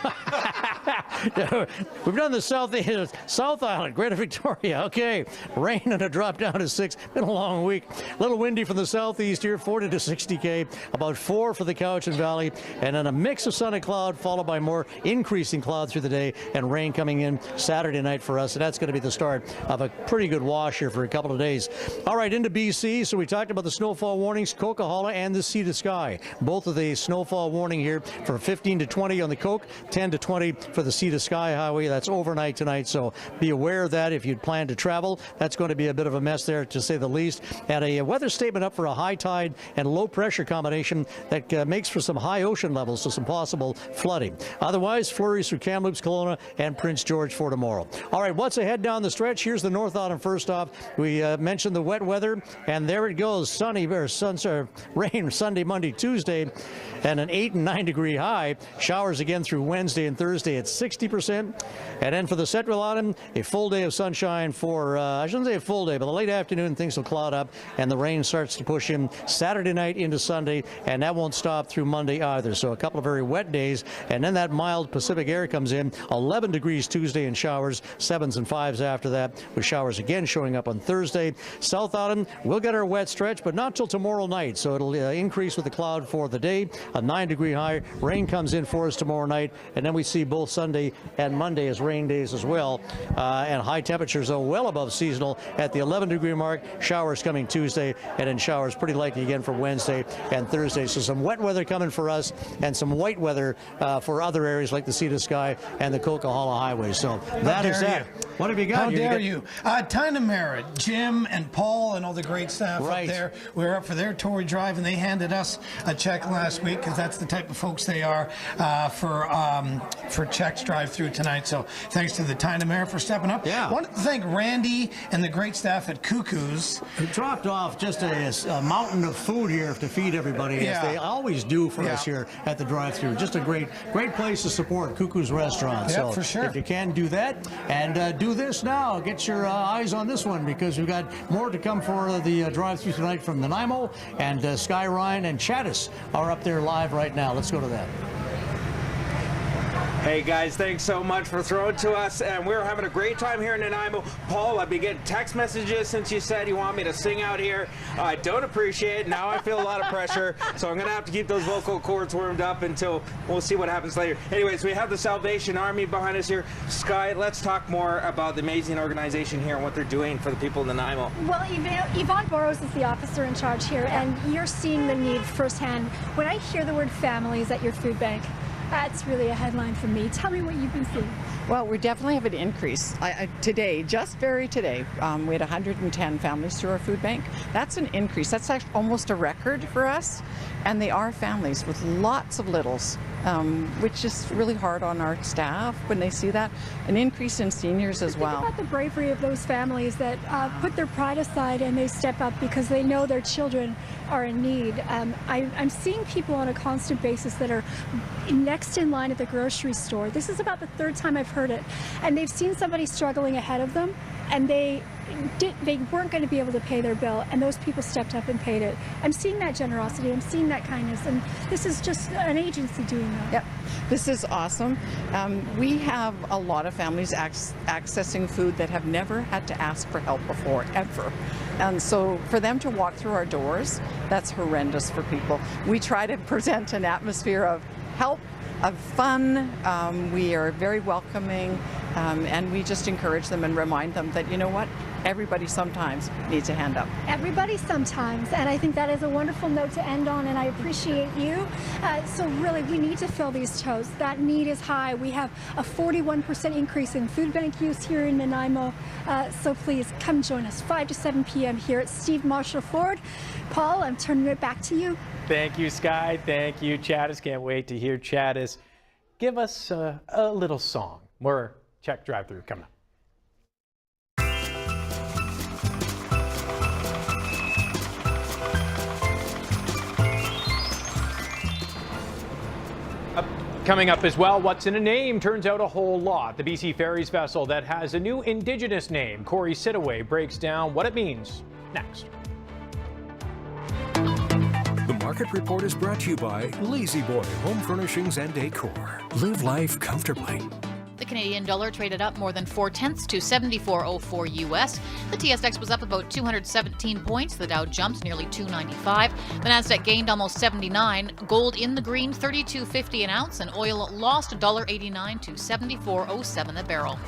We've done the South Island, Greater Victoria. Okay, rain and a drop down to 6. Been a long week. A little windy from the southeast here, 40 to 60 km, about 4 for the Cowichan Valley, and then a mix of sun and cloud followed by more increasing cloud through the day and rain coming in Saturday night for us. And that's going to be the start of a pretty good wash here for a couple of days. All right, into BC. So we talked about the snowfall warnings, Coquihalla and the Sea to Sky. Both of the snowfall warning here for 15 to 20 on the Coke, 10 to 20 for the Sea to Sky Highway. That's overnight tonight, so be aware of that if you'd plan to travel. That's going to be a bit of a mess there, to say the least. And a weather statement up for a high tide and low pressure combination that makes for some high ocean levels, so some possible flooding. Otherwise, flurries through Kamloops, Kelowna, and Prince George for tomorrow. All right, what's ahead down the stretch? Here's the North Island first off. We mentioned the wet weather, and there it goes. Rain Sunday, Monday, Tuesday, and an 8 and 9 degree high. Showers again through Wednesday and Thursday at 60%. And then for the Central Island, a full day of sunshine for, I shouldn't say a full day, but the late afternoon things will cloud up and the rain starts to push in Saturday night into Sunday, and that won't stop through Monday either. So a couple of very wet days, and then that mild Pacific air comes in. 11 degrees Tuesday and showers, 7s and 5s after that, with showers again showing up on Thursday. South Island, we'll get our wet stretch, but not till tomorrow night. So it'll increase with the cloud for the day. A 9-degree high. Rain comes in for us tomorrow night, and then we see both Sunday and Monday as rain days as well. And high temperatures are well above seasonal at the 11-degree mark. Showers coming Tuesday, and then showers pretty likely again for Wednesday and Thursday. So some wet weather coming for us, and some white weather for other areas like the Sea to Sky and the Coquihalla Highway. So that is that. What have you got? How dare you? Tinamara, Jim and Paul and all the great staff up there. We were up for their Tory Drive, and they handed us a check last week, because that's the type of folks they are, for CHEK Drive Thru tonight. So thanks to the Tinamara for stepping up. Yeah. I want to thank Randy and the great staff at Cuckoo's. Who dropped off just a mountain of food here to feed everybody, as they always do for us here at the drive-thru. Just a great place to support Cuckoo's Restaurant. Yeah, so for sure. If you can do that, and do this now, get your eyes on this one, because we've got more to come for the drive-thru tonight from Nanaimo, and Sky Ryan and Chattis are up there live right now. Let's go to that. Hey guys, thanks so much for throwing to us, and we're having a great time here in Nanaimo. Paul, I've been getting text messages since you said you want me to sing out here. I don't appreciate it. Now I feel a lot of pressure, so I'm going to have to keep those vocal cords warmed up until we'll see what happens later. Anyways, we have the Salvation Army behind us here. Sky, let's talk more about the amazing organization here and what they're doing for the people in Nanaimo. Well, Yvonne Burrows is the officer in charge here, and you're seeing the need firsthand. When I hear the word families at your food bank, That's really a headline for me. Tell me what you've been seeing. Well, we definitely have an increase. Today, just very today, we had 110 families through our food bank. That's an increase. That's actually almost a record for us. And they are families with lots of littles, which is really hard on our staff when they see that. An increase in seniors as well. Think about the bravery of those families that put their pride aside and they step up because they know their children are in need. I'm seeing people on a constant basis that are next in line at the grocery store. This is about the third time I've heard it. And they've seen somebody struggling ahead of them, and they weren't going to be able to pay their bill, and those people stepped up and paid it. I'm seeing that generosity, I'm seeing that kindness, and this is just an agency doing that. Yep, this is awesome. We have a lot of families accessing food that have never had to ask for help before, ever. And so for them to walk through our doors, that's horrendous for people. We try to present an atmosphere of help, of fun. We are very welcoming, and we just encourage them and remind them that, you know what, everybody sometimes needs a hand up. Everybody sometimes, and I think that is a wonderful note to end on, and I appreciate you. So really, we need to fill these toes. That need is high. We have a 41% increase in food bank use here in Nanaimo, so please come join us 5 to 7 p.m. here at Steve Marshall Ford. Paul, I'm turning it back to you. Thank you, Sky. Thank you, Chattis. Can't wait to hear Chattis give us a little song. More CHEK Drive Thru coming up. Coming up as well, what's in a name? Turns out a whole lot. The BC Ferries vessel that has a new Indigenous name. Corey Sidaway breaks down what it means next. The Market Report is brought to you by Lazy Boy Home Furnishings and Decor. Live life comfortably. The Canadian dollar traded up more than 0.4 to 74.04 US. The TSX was up about 217 points. The Dow jumped nearly 295. The Nasdaq gained almost 79. Gold in the green, 32.50 an ounce, and oil lost $1.89 to 74.07 a barrel.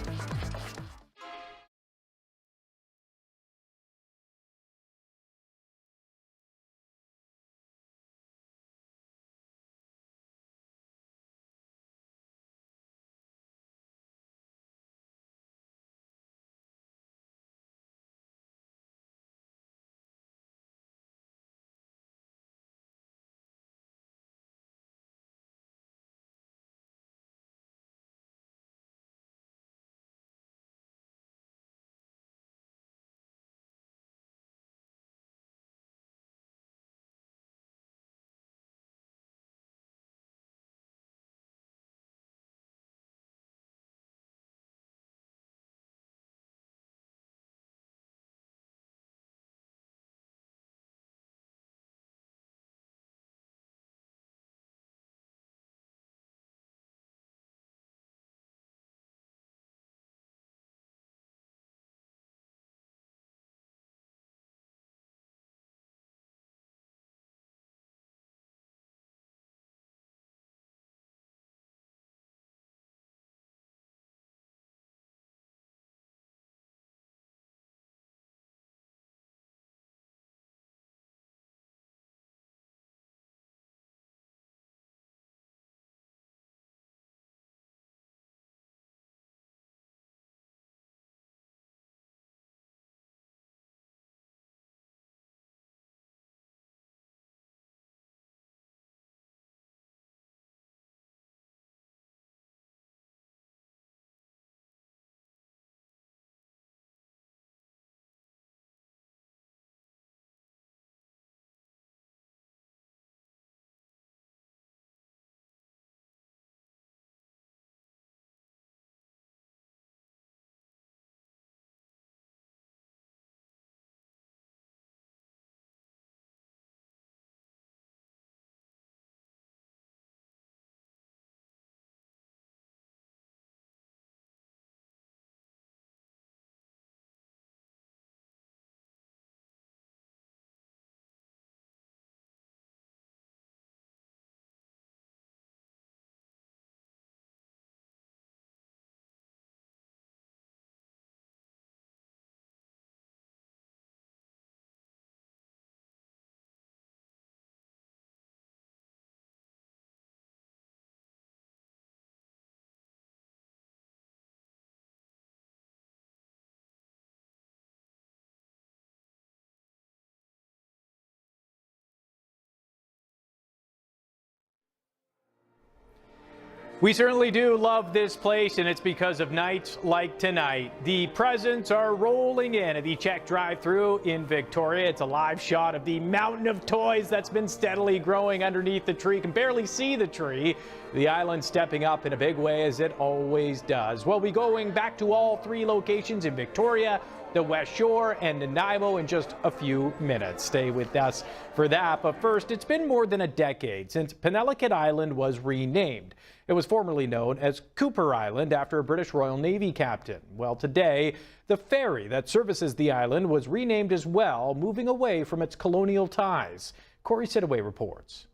We certainly do love this place, and it's because of nights like tonight. The presents are rolling in at the CHEK Drive Thru in Victoria. It's a live shot of the mountain of toys that's been steadily growing underneath the tree. You can barely see the tree. The island stepping up in a big way, as it always does. We'll be going back to all three locations in Victoria, the West Shore, and Nanaimo in just a few minutes. Stay with us for that. But first, it's been more than a decade since Penelakut Island was renamed. It was formerly known as Cooper Island after a British Royal Navy captain. Well, today, the ferry that services the island was renamed as well, moving away from its colonial ties. Corey Sidaway reports.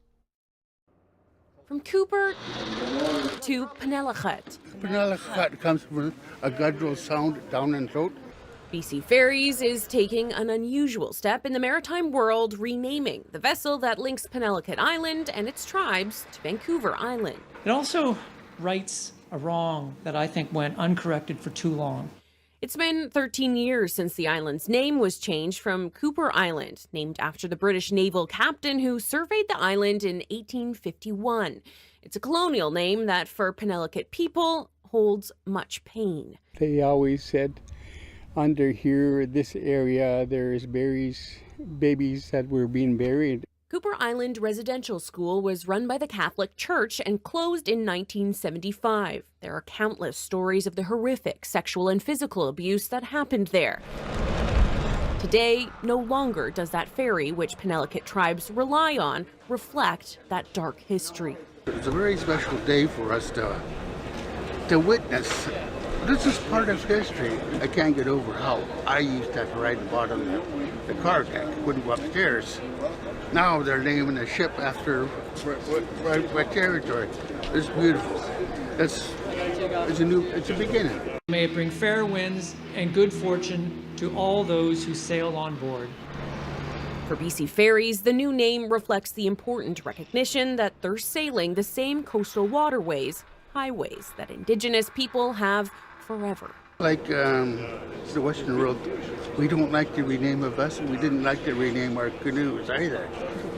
From Cooper to Penelakut. Penelakut comes from a guttural sound down in throat. BC Ferries is taking an unusual step in the maritime world, renaming the vessel that links Penelakut Island and its tribes to Vancouver Island. It also rights a wrong that I think went uncorrected for too long. It's been 13 years since the island's name was changed from Cooper Island, named after the British naval captain who surveyed the island in 1851. It's a colonial name that, for Penelakut people, holds much pain. They always said, under here, this area, there's babies that were being buried. Cooper Island Residential School was run by the Catholic Church and closed in 1975. There are countless stories of the horrific sexual and physical abuse that happened there. Today, no longer does that ferry, which Penelakut tribes rely on, reflect that dark history. It's a very special day for us to witness. This is part of history. I can't get over how I used to have to ride the bottom of the car deck. Couldn't go upstairs. Now they're naming a ship after my territory. It's beautiful. It's a beginning. May it bring fair winds and good fortune to all those who sail on board. For BC Ferries, the new name reflects the important recognition that they're sailing the same coastal waterways, highways that Indigenous people have forever. Like the Western world, we don't like to rename a vessel. We didn't like to rename our canoes either.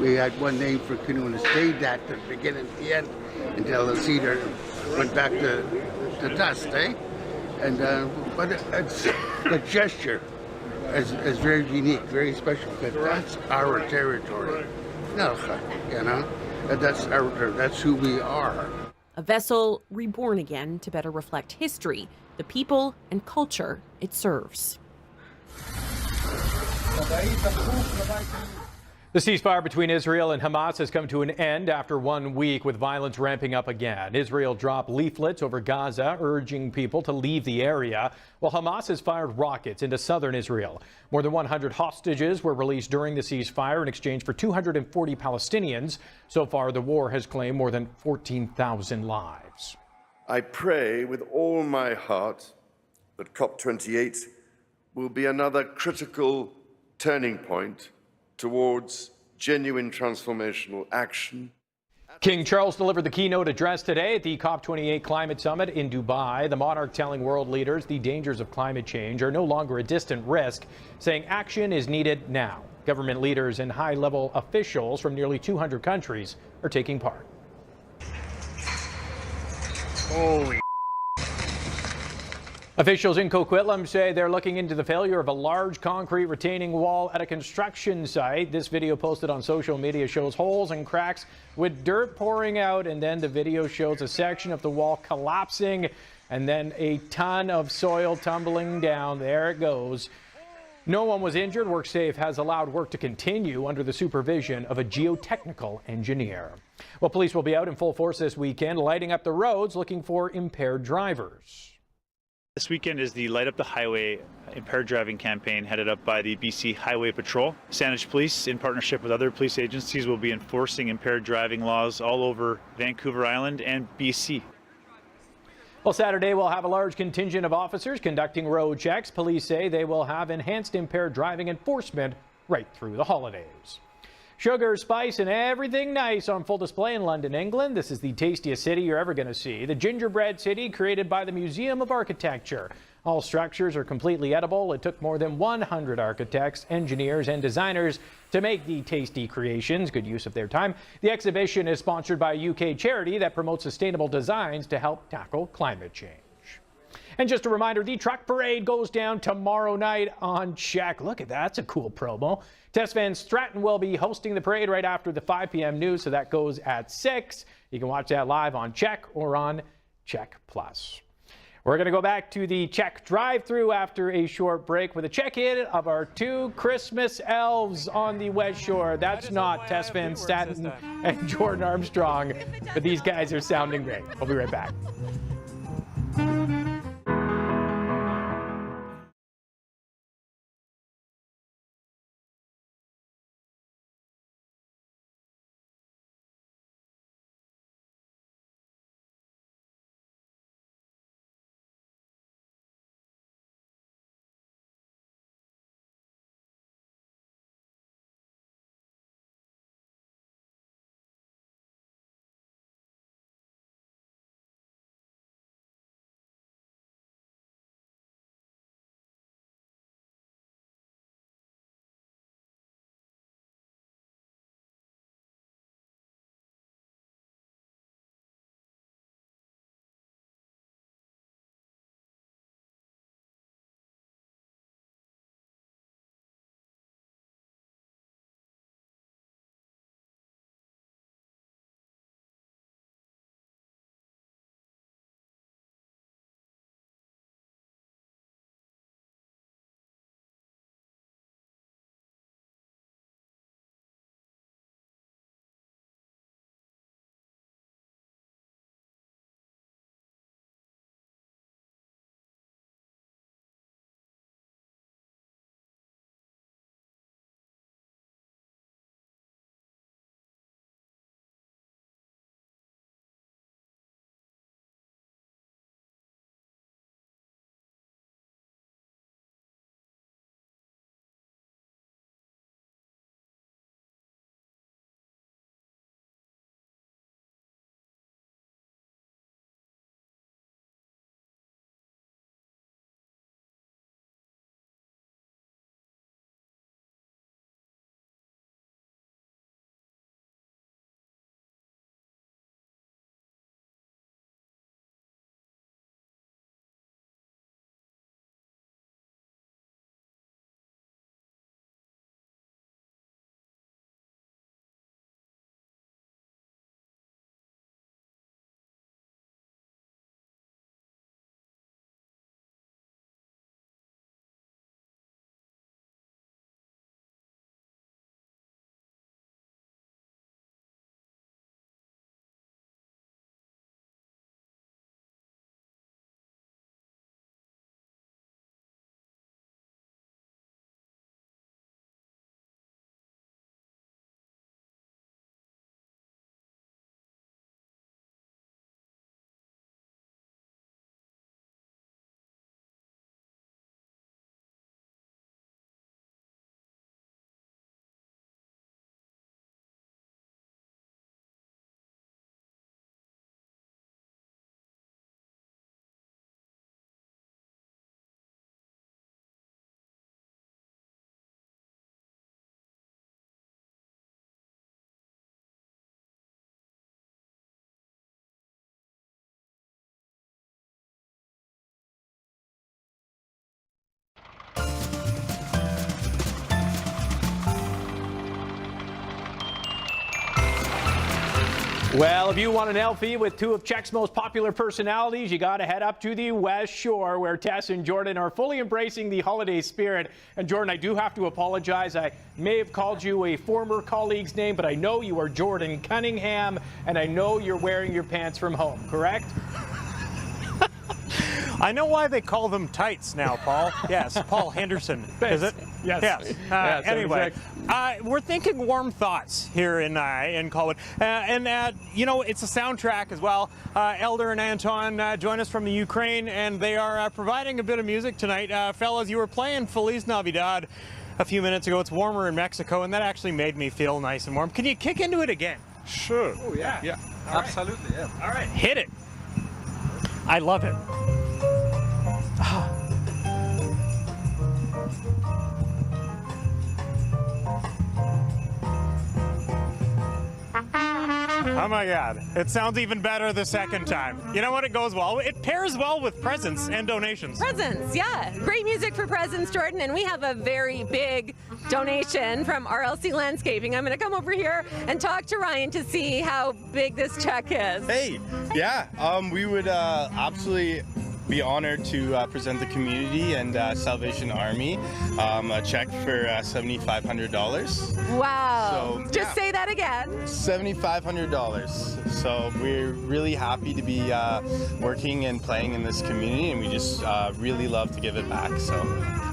We had one name for canoe and stayed that to the beginning and the end until the cedar went back to dust, eh? And but it's the gesture is very unique, very special, because that's our territory. No, you know, that's who we are. A vessel reborn again to better reflect history, the people and culture it serves. The ceasefire between Israel and Hamas has come to an end after 1 week, with violence ramping up again. Israel dropped leaflets over Gaza urging people to leave the area, while Hamas has fired rockets into southern Israel. More than 100 hostages were released during the ceasefire in exchange for 240 Palestinians. So far, the war has claimed more than 14,000 lives. I pray with all my heart that COP28 will be another critical turning point towards genuine transformational action. King Charles delivered the keynote address today at the COP28 Climate Summit in Dubai. The monarch telling world leaders the dangers of climate change are no longer a distant risk, saying action is needed now. Government leaders and high-level officials from nearly 200 countries are taking part. Holy. Officials in Coquitlam say they're looking into the failure of a large concrete retaining wall at a construction site. This video posted on social media shows holes and cracks with dirt pouring out, and then the video shows a section of the wall collapsing and then a ton of soil tumbling down. There it goes. No one was injured. WorkSafe has allowed work to continue under the supervision of a geotechnical engineer. Well, police will be out in full force this weekend, lighting up the roads, looking for impaired drivers. This weekend is the Light Up the Highway impaired driving campaign headed up by the BC Highway Patrol. Saanich Police, in partnership with other police agencies, will be enforcing impaired driving laws all over Vancouver Island and BC. Well, Saturday we'll have a large contingent of officers conducting road checks. Police say they will have enhanced impaired driving enforcement right through the holidays. Sugar, spice, and everything nice on full display in London, England. This is the tastiest city you're ever going to see. The gingerbread city, created by the Museum of Architecture. All structures are completely edible. It took more than 100 architects, engineers, and designers to make the tasty creations. Good use of their time. The exhibition is sponsored by a UK charity that promotes sustainable designs to help tackle climate change. And just a reminder, the truck parade goes down tomorrow night on CHEK. Look at that. That's a cool promo. Tess Van Stratton will be hosting the parade right after the 5 p.m. news, so that goes at 6. You can watch that live on CHEK or on CHEK Plus. We're going to go back to the CHEK Drive Thru after a short break with a check-in of our 2 Christmas elves on the West Shore. That's not Tess Van Stratton and Jordan Armstrong, but these guys are sounding great. We'll be right back. Well, if you want an Elfie with 2 of CHEK's most popular personalities, you got to head up to the West Shore, where Tess and Jordan are fully embracing the holiday spirit. And Jordan, I do have to apologize. I may have called you a former colleague's name, but I know you are Jordan Cunningham, and I know you're wearing your pants from home, correct? I know why they call them tights now, Paul. Yes, Paul Henderson, is it? Yes. Yes. Anyway, we're thinking warm thoughts here in Colwood. You know, it's a soundtrack as well. Elder and Anton join us from the Ukraine, and they are providing a bit of music tonight. Fellas, you were playing Feliz Navidad a few minutes ago. It's warmer in Mexico, and that actually made me feel nice and warm. Can you kick into it again? Sure. Oh, yeah. Yeah, All right. absolutely, yeah. All right, hit it. I love it. Oh my God. It sounds even better the second time. You know what? It goes well. It pairs well with presents and donations. Presents, yeah. Great music for presents, Jordan. And we have a very big donation from RLC Landscaping. I'm going to come over here and talk to Ryan to see how big this check is. Hey, yeah. We would absolutely be honored to present the community and Salvation Army a check for $7,500. Wow. So, Just say that again. $7,500. So we're really happy to be working and playing in this community, and we just really love to give it back. So.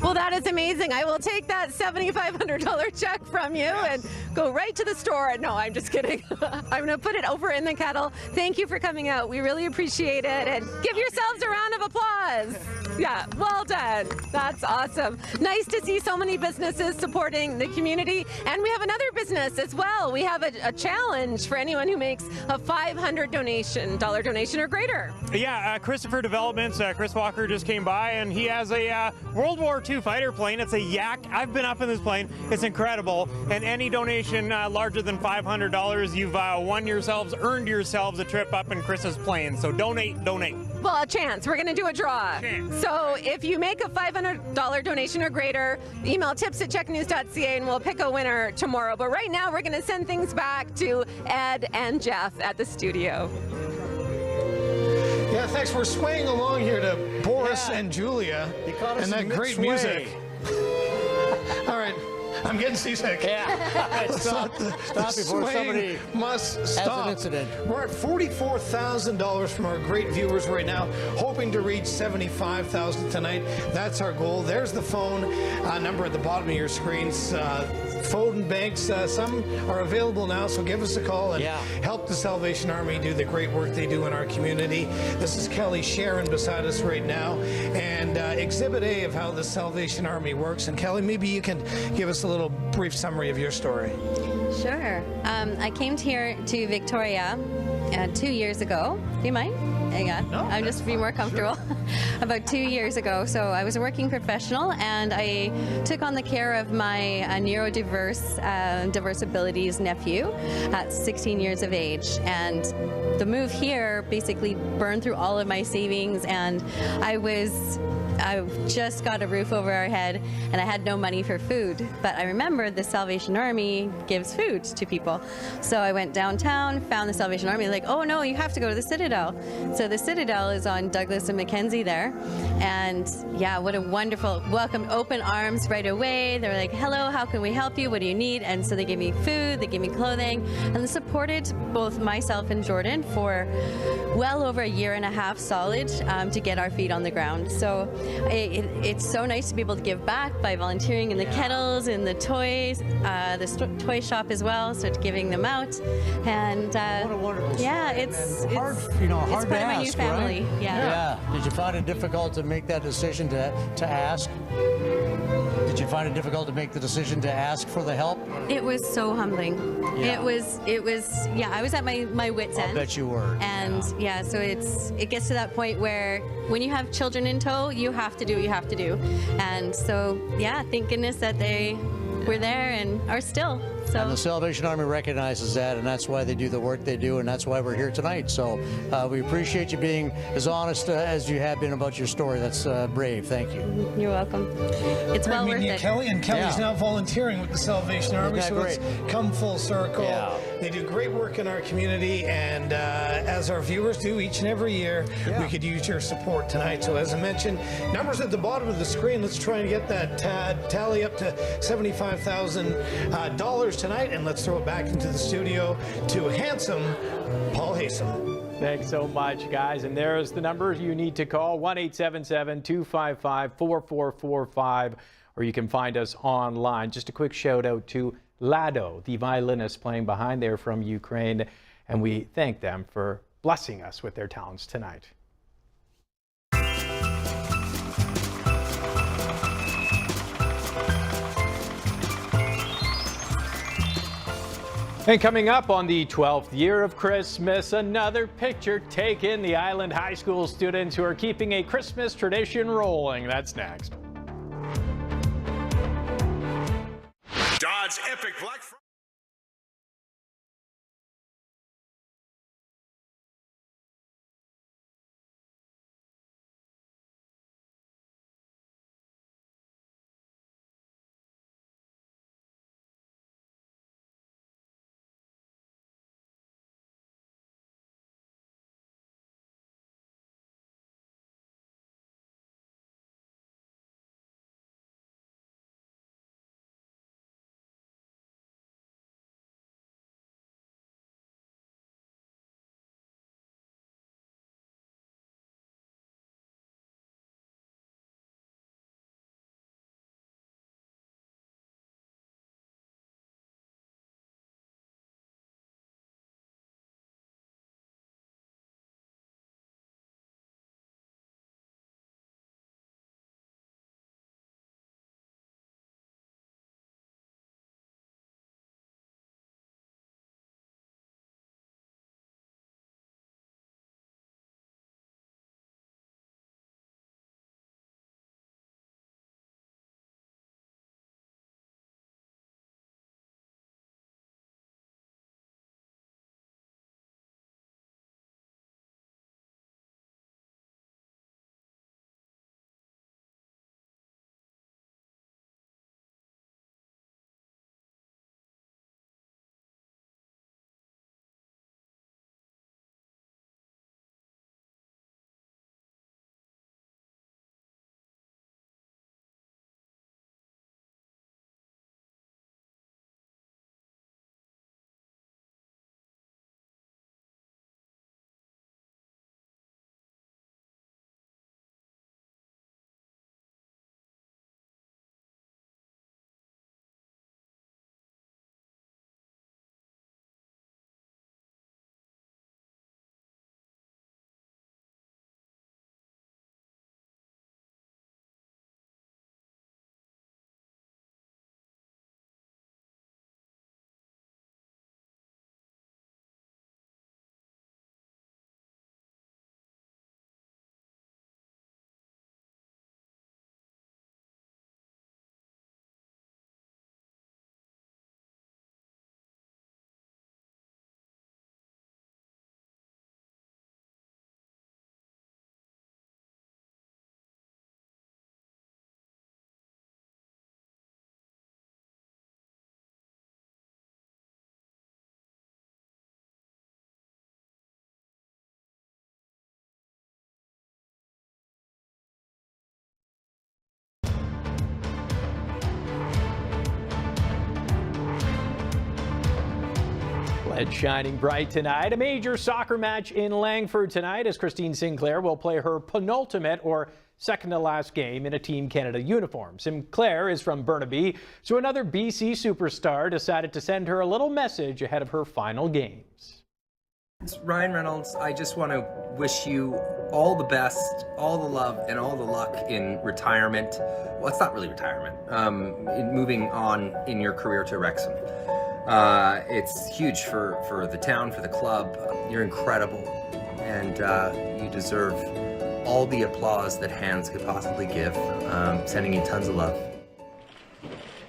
Well, that is amazing. I will take that $7,500 check from you and go right to the store. No, I'm just kidding. I'm going to put it over in the kettle. Thank you for coming out. We really appreciate it. And give yourselves a round of applause. Yeah, well done. That's awesome. Nice to see so many businesses supporting the community. And we have another business as well. We have a challenge for anyone who makes a $500 donation or greater. Yeah, Christopher Developments, Chris Walker just came by, and he has a World War II fighter plane. It's a Yak. I've been up in this plane. It's incredible. And any donation larger than $500, you've won yourselves, earned yourselves a trip up in Chris's plane. So donate. Well, a chance. We're going to do a draw. So if you make a $500 donation or greater, email tips@cheknews.ca and we'll pick a winner tomorrow. But right now, we're going to send things back to Ed and Jeff at the studio. Yeah, thanks for swaying along here to Boris and Julia and that great music. All right, I'm getting seasick. Yeah, stop before somebody must stop. Has an incident. We're at $44,000 from our great viewers right now, hoping to reach $75,000 tonight. That's our goal. There's the phone number at the bottom of your screens. Phone banks, some are available now, so give us a call and help the Salvation Army do the great work they do in our community. This is Kelly Sharon beside us right now, and Exhibit A of how the Salvation Army works. And Kelly, maybe you can give us a little brief summary of your story. Sure. I came here to Victoria 2 years ago. Do you mind? Hang on. No, I'm just being more comfortable. About 2 years ago. So I was a working professional, and I took on the care of my neurodiverse, diverse abilities nephew at 16 years of age. And the move here basically burned through all of my savings, and I just got a roof over our head, and I had no money for food. But I remembered the Salvation Army gives food to people. So I went downtown, found the Salvation Army, like, oh no, you have to go to the Citadel. So the Citadel is on Douglas and Mackenzie there. And yeah, what a wonderful welcome, open arms right away. They were like, hello, how can we help you? What do you need? And so they gave me food, they gave me clothing, and they supported both myself and Jordan for well over a year and a half solid to get our feet on the ground. So it's so nice to be able to give back by volunteering in the kettles, in the toys, the toy shop as well, so giving them out. And what a wonderful story. Yeah, it's hard, it's hard part to of my new ask, family. right? Yeah. Did you find it difficult to make that decision to ask? Did you find it difficult to make the decision to ask for the help? It was so humbling. Yeah. It was yeah, I was at my wit's end. I bet you were. And yeah, so it gets to that point where when you have children in tow, you have to do what you have to do. And so yeah, thank goodness that they were there and are still. So. And the Salvation Army recognizes that, and that's why they do the work they do, and that's why we're here tonight. So we appreciate you being as honest as you have been about your story. That's brave. Thank you. You're welcome. It's well worth it. Kelly, and Kelly's now volunteering with the Salvation Army, so great? it's come full circle. Yeah. They do great work in our community, and as our viewers do each and every year, we could use your support tonight. So as I mentioned, numbers at the bottom of the screen. Let's try and get that tally up to $75,000 tonight, and let's throw it back into the studio to handsome Paul Haysom. Thanks so much, guys. And there's the numbers you need to call, 1-877-255-4445, or you can find us online. Just a quick shout out to Lado, the violinist playing behind there from Ukraine, and we thank them for blessing us with their talents tonight. And coming up on the 12th year of Christmas, another picture taken. The Island High School students who are keeping a Christmas tradition rolling. That's next. Dodge Epic Black Friday. It's shining bright tonight. A major soccer match in Langford tonight as Christine Sinclair will play her penultimate or second to last game in a Team Canada uniform. Sinclair is from Burnaby, so another BC superstar decided to send her a little message ahead of her final games. Ryan Reynolds, I just want to wish you all the best, all the love, and all the luck in retirement. Well, it's not really retirement. In moving on in your career to Wrexham. It's huge for the town, for the club. You're incredible, and you deserve all the applause that hands could possibly give. Sending you tons of love.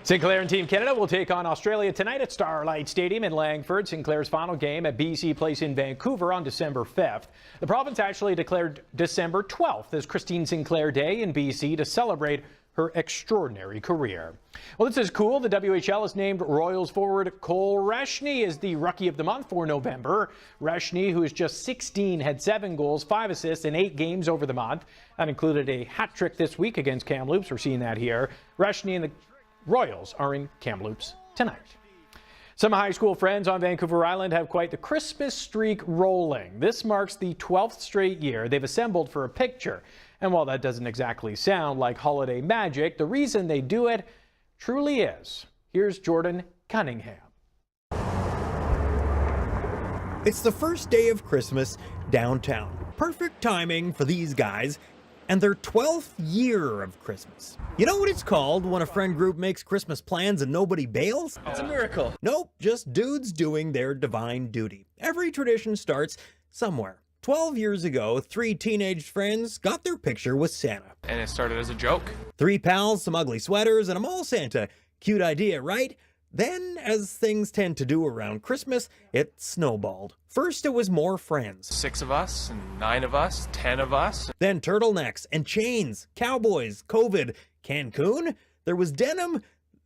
Sinclair and Team Canada will take on Australia tonight at Starlight Stadium in Langford. Sinclair's final game at BC Place in Vancouver on December 5th. The province actually declared December 12th as Christine Sinclair Day in BC to celebrate her extraordinary career. Well, this is cool. The WHL has named Royals forward Cole Reshny as the Rookie of the Month for November. Reshny, who is just 16, had 7 goals, 5 assists in 8 games over the month. That included a hat trick this week against Kamloops. We're seeing that here. Reshny and the Royals are in Kamloops tonight. Some high school friends on Vancouver Island have quite the Christmas streak rolling. This marks the 12th straight year they've assembled for a picture. And while that doesn't exactly sound like holiday magic, the reason they do it truly is. Here's Jordan Cunningham. It's the first day of Christmas downtown. Perfect timing for these guys and their 12th year of Christmas. You know what it's called when a friend group makes Christmas plans and nobody bails? It's a miracle. Nope, just dudes doing their divine duty. Every tradition starts somewhere. 12 years ago, 3 teenage friends got their picture with Santa. And it started as a joke. 3 pals, some ugly sweaters, and a mall Santa. Cute idea, right? Then, as things tend to do around Christmas, it snowballed. First, it was more friends. 6 of us, and 9 of us, 10 of us. Then turtlenecks and chains, cowboys, COVID, Cancun. There was denim,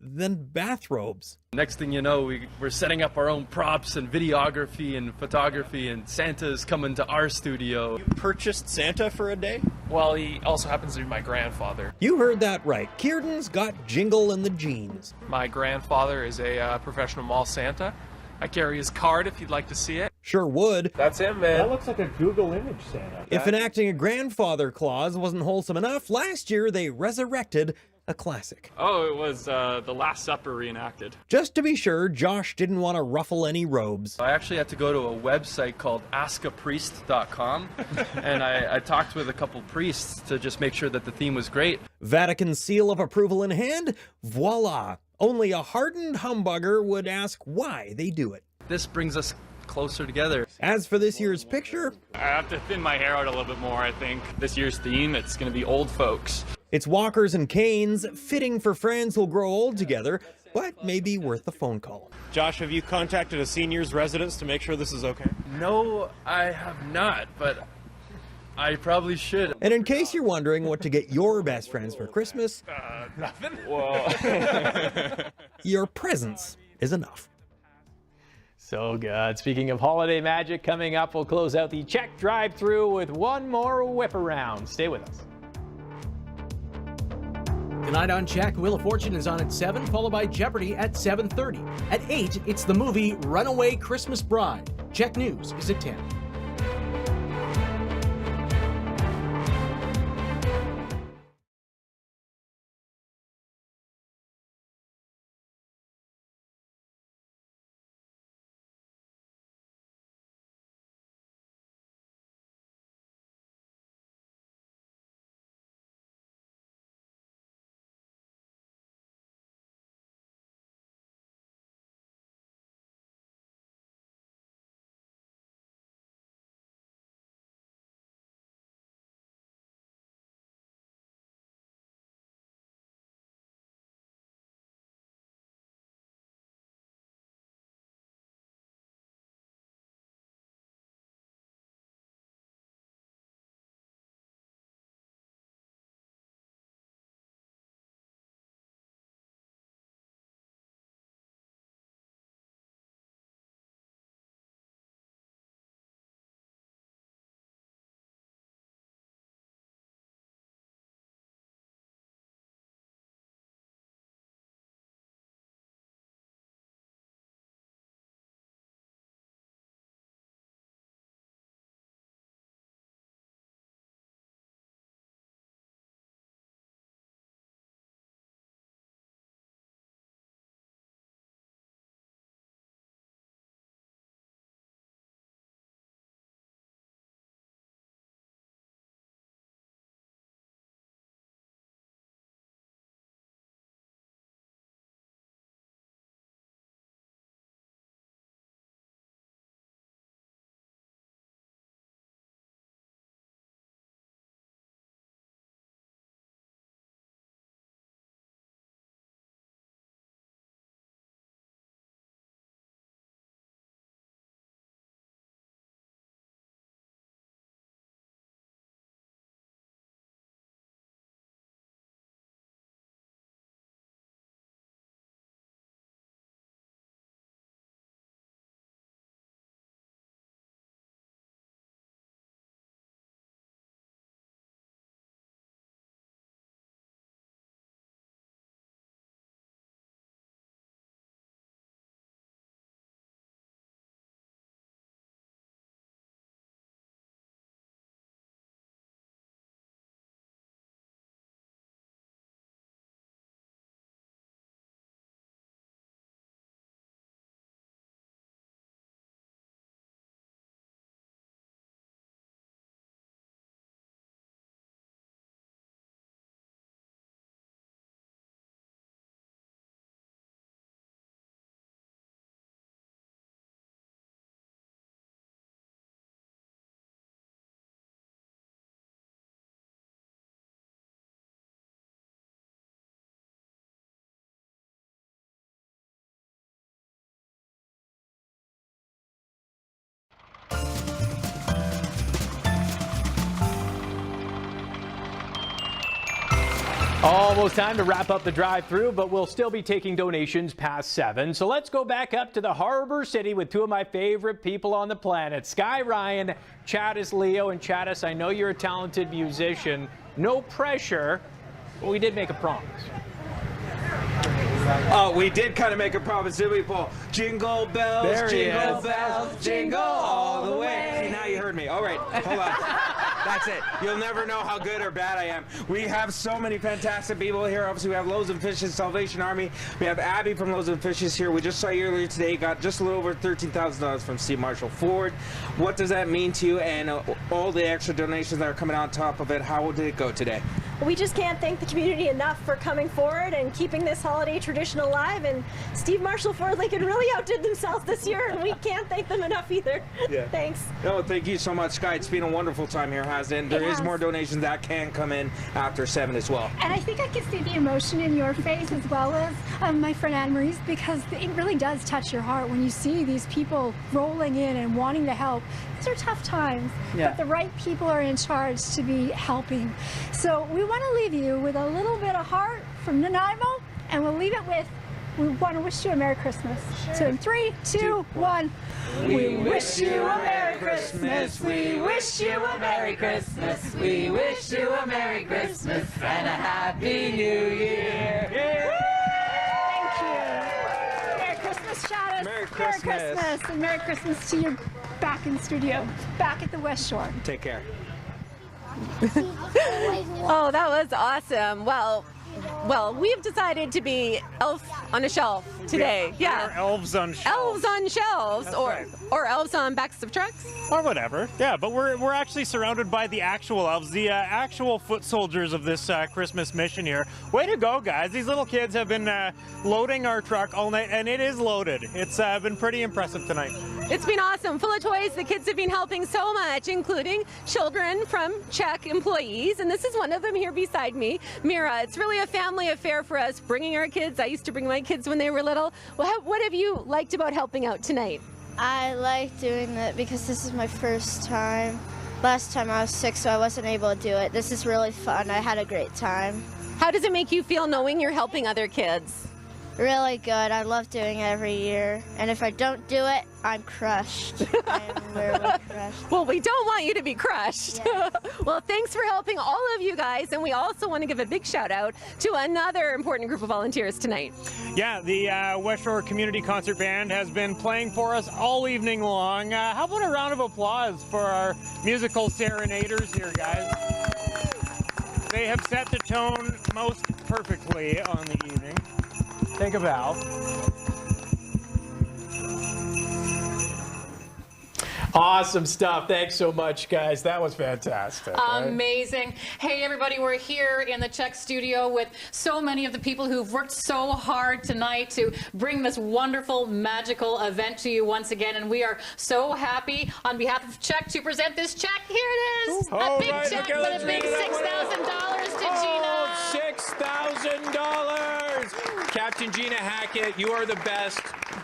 then bathrobes. Next thing you know, we're setting up our own props and videography and photography, and Santa's coming to our studio. You purchased Santa for a day? Well, he also happens to be my grandfather. You heard that right. Kieran's got jingle in the jeans. My grandfather is a professional mall Santa. I carry his card if you'd like to see it. Sure would. That's him, man. That looks like a Google image Santa. If enacting a grandfather clause wasn't wholesome enough, last year they resurrected a classic. Oh, it was The Last Supper reenacted. Just to be sure, Josh didn't want to ruffle any robes. I actually had to go to a website called askapriest.com, and I talked with a couple priests to just make sure that the theme was great. Vatican seal of approval in hand, voila. Only a hardened humbugger would ask why they do it. This brings us closer together. As for this year's picture, I have to thin my hair out a little bit more, I think. This year's theme, it's going to be old folks. It's walkers and canes, fitting for friends who'll grow old together, but maybe worth the phone call. Josh, have you contacted a seniors residence to make sure this is okay? No, I have not, but I probably should. And in case you're wondering what to get your best friends for Christmas, nothing. Whoa. Your presence is enough. So good. Speaking of holiday magic, coming up, we'll close out the CHEK Drive Thru with one more whip around. Stay with us. Tonight on CHEK, Wheel of Fortune is on at 7, followed by Jeopardy at 7:30. At 8, it's the movie Runaway Christmas Bride. CHEK News is at 10. Almost time to wrap up the drive-through, but we'll still be taking donations past 7. So let's go back up to the Harbor City with two of my favorite people on the planet, Sky Ryan, Chattis Leo. And Chattis, I know you're a talented musician. No pressure, but we did make a promise. Oh, we did kind of make a promise, didn't we, Paul? Jingle bells, jingle bells, jingle all the way. See, now you heard me. All right, hold on. That's it. You'll never know how good or bad I am. We have so many fantastic people here. Obviously, we have Loaves and Fishes Salvation Army. We have Abby from Loaves and Fishes here. We just saw you earlier today. Got just a little over $13,000 from Steve Marshall Ford. What does that mean to you? And all the extra donations that are coming on top of it, how did it go today? We just can't thank the community enough for coming forward and keeping this holiday tradition alive. And Steve Marshall Ford Lincoln really outdid themselves this year, and we can't thank them enough either. Yeah. Thanks. No, thank you so much, Sky. It's been a wonderful time here, hasn't it? There is more donations that can come in after 7 as well. And I think I can see the emotion in your face as well as my friend Anne-Marie's, because it really does touch your heart when you see these people rolling in and wanting to help. These are tough times, but the right people are in charge to be helping. So we want to leave you with a little bit of heart from Nanaimo, and we'll leave it with, we want to wish you a Merry Christmas. So in 3, 2, 1. We wish you a Merry Christmas. We wish you a Merry Christmas. We wish you a Merry Christmas and a Happy New Year. Thank you. Merry Christmas, Chattis. Merry Christmas. Merry Christmas, and Merry Christmas to you back in studio, back at the West Shore. Take care. Oh, that was awesome. Well, we've decided to be elf on a shelf today. Yeah. Or elves on shelves. Elves on shelves, or elves on backs of trucks. Or whatever. Yeah, but we're actually surrounded by the actual elves, the actual foot soldiers of this Christmas mission here. Way to go, guys. These little kids have been loading our truck all night, and it is loaded. It's been pretty impressive tonight. It's been awesome. Full of toys. The kids have been helping so much, including children from CHEK employees. And this is one of them here beside me, Mira. It's really a family affair for us, bringing our kids. I used to bring my kids when they were little. What have you liked about helping out tonight? I like doing it because this is my first time. Last time I was sick, so I wasn't able to do it. This is really fun. I had a great time. How does it make you feel knowing you're helping other kids? Really good. I love doing it every year. And if I don't do it, I'm crushed. I am literally crushed. Well, we don't want you to be crushed. Yes. Well, thanks for helping all of you guys. And we also want to give a big shout out to another important group of volunteers tonight. Yeah, the West Shore Community Concert Band has been playing for us all evening long. How about a round of applause for our musical serenaders here, guys? They have set the tone most perfectly on the evening. Take a bow. Awesome stuff. Thanks so much, guys. That was fantastic. Amazing. Hey, everybody, we're here in the CHEK studio with so many of the people who've worked so hard tonight to bring this wonderful, magical event to you once again. And we are so happy on behalf of CHEK to present this check. Here it is. A big check with a big $6,000 to Gina. $6,000. Captain Gina Hackett, you are the best.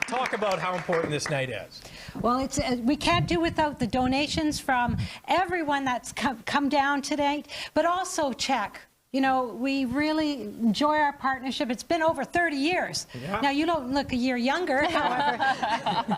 Talk about how important this night is. Well, it's we can't do without the donations from everyone that's come down tonight, but also CHEK. You know, we really enjoy our partnership. It's been over 30 years. Yeah. Now, you don't look a year younger, however.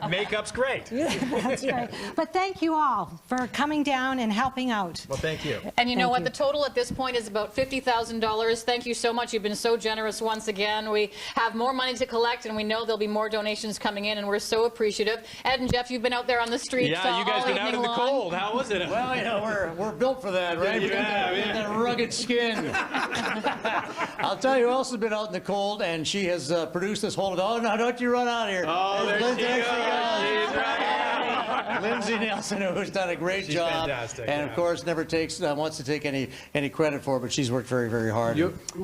Makeup's great. That's right. But thank you all for coming down and helping out. Well, thank you. And you know what? The total at this point is about $50,000. Thank you so much. You've been so generous once again. We have more money to collect, and we know there'll be more donations coming in, and we're so appreciative. Ed and Jeff, you've been out there on the streets. Yeah, you guys been out in the cold. How was it? Well, you know, we're built for that, right? Yeah, we got that rugged skin. I'll tell you who else has been out in the cold, and she has produced this whole. Oh, no, don't you run out of here. Oh, there she goes. She's right. Lindsay Nelson, who's done a great job. Fantastic. And, of course, never wants to take any credit for it, but she's worked very, very hard.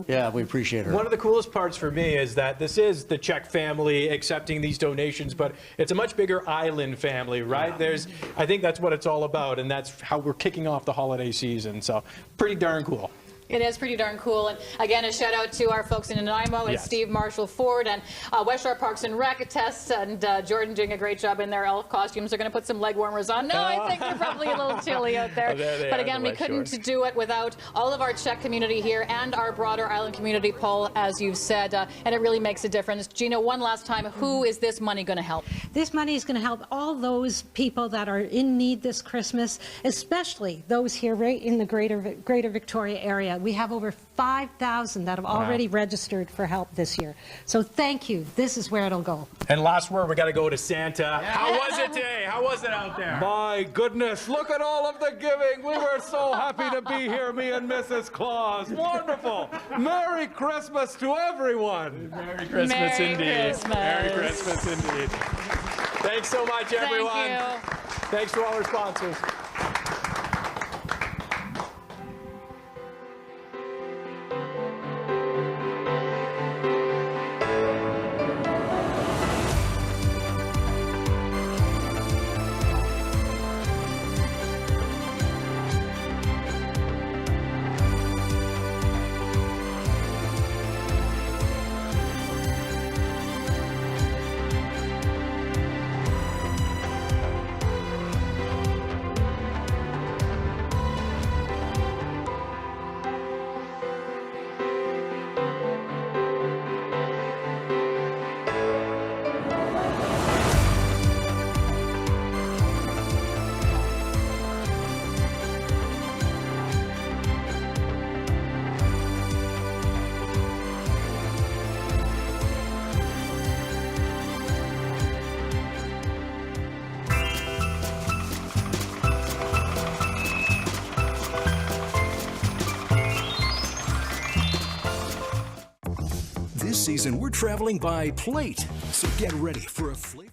Yeah, we appreciate her. One of the coolest parts for me is that this is the CHEK family accepting these donations, but it's a much bigger island family, right? Yeah. I think that's what it's all about, and that's how we're kicking off the holiday season. So pretty darn cool. It is pretty darn cool. And again, a shout out to our folks in Nanaimo and Yes. Steve Marshall Ford and West Shore Parks and Rec Test and Jordan doing a great job in their elf costumes. They're going to put some leg warmers on. No, I think they're probably a little chilly out there. Oh, there they But are, again, the we West couldn't do it without all of our Czech community here and our broader island community, Paul, as you've said, and it really makes a difference. Gina, one last time, who is this money going to help? This money is going to help all those people that are in need this Christmas, especially those here right in the greater Victoria area. We have over 5,000 that have already registered for help this year. So thank you. This is where it'll go. And last word, we got to go to Santa. How was it today? How was it out there? My goodness, look at all of the giving. We were so happy to be here, me and Mrs. Claus. Wonderful. Merry Christmas to everyone. Merry Christmas Merry indeed. Christmas. Merry Christmas indeed. Thanks so much, everyone. Thank you. Thanks to all our sponsors. This season, we're traveling by plate, so get ready for a flavor.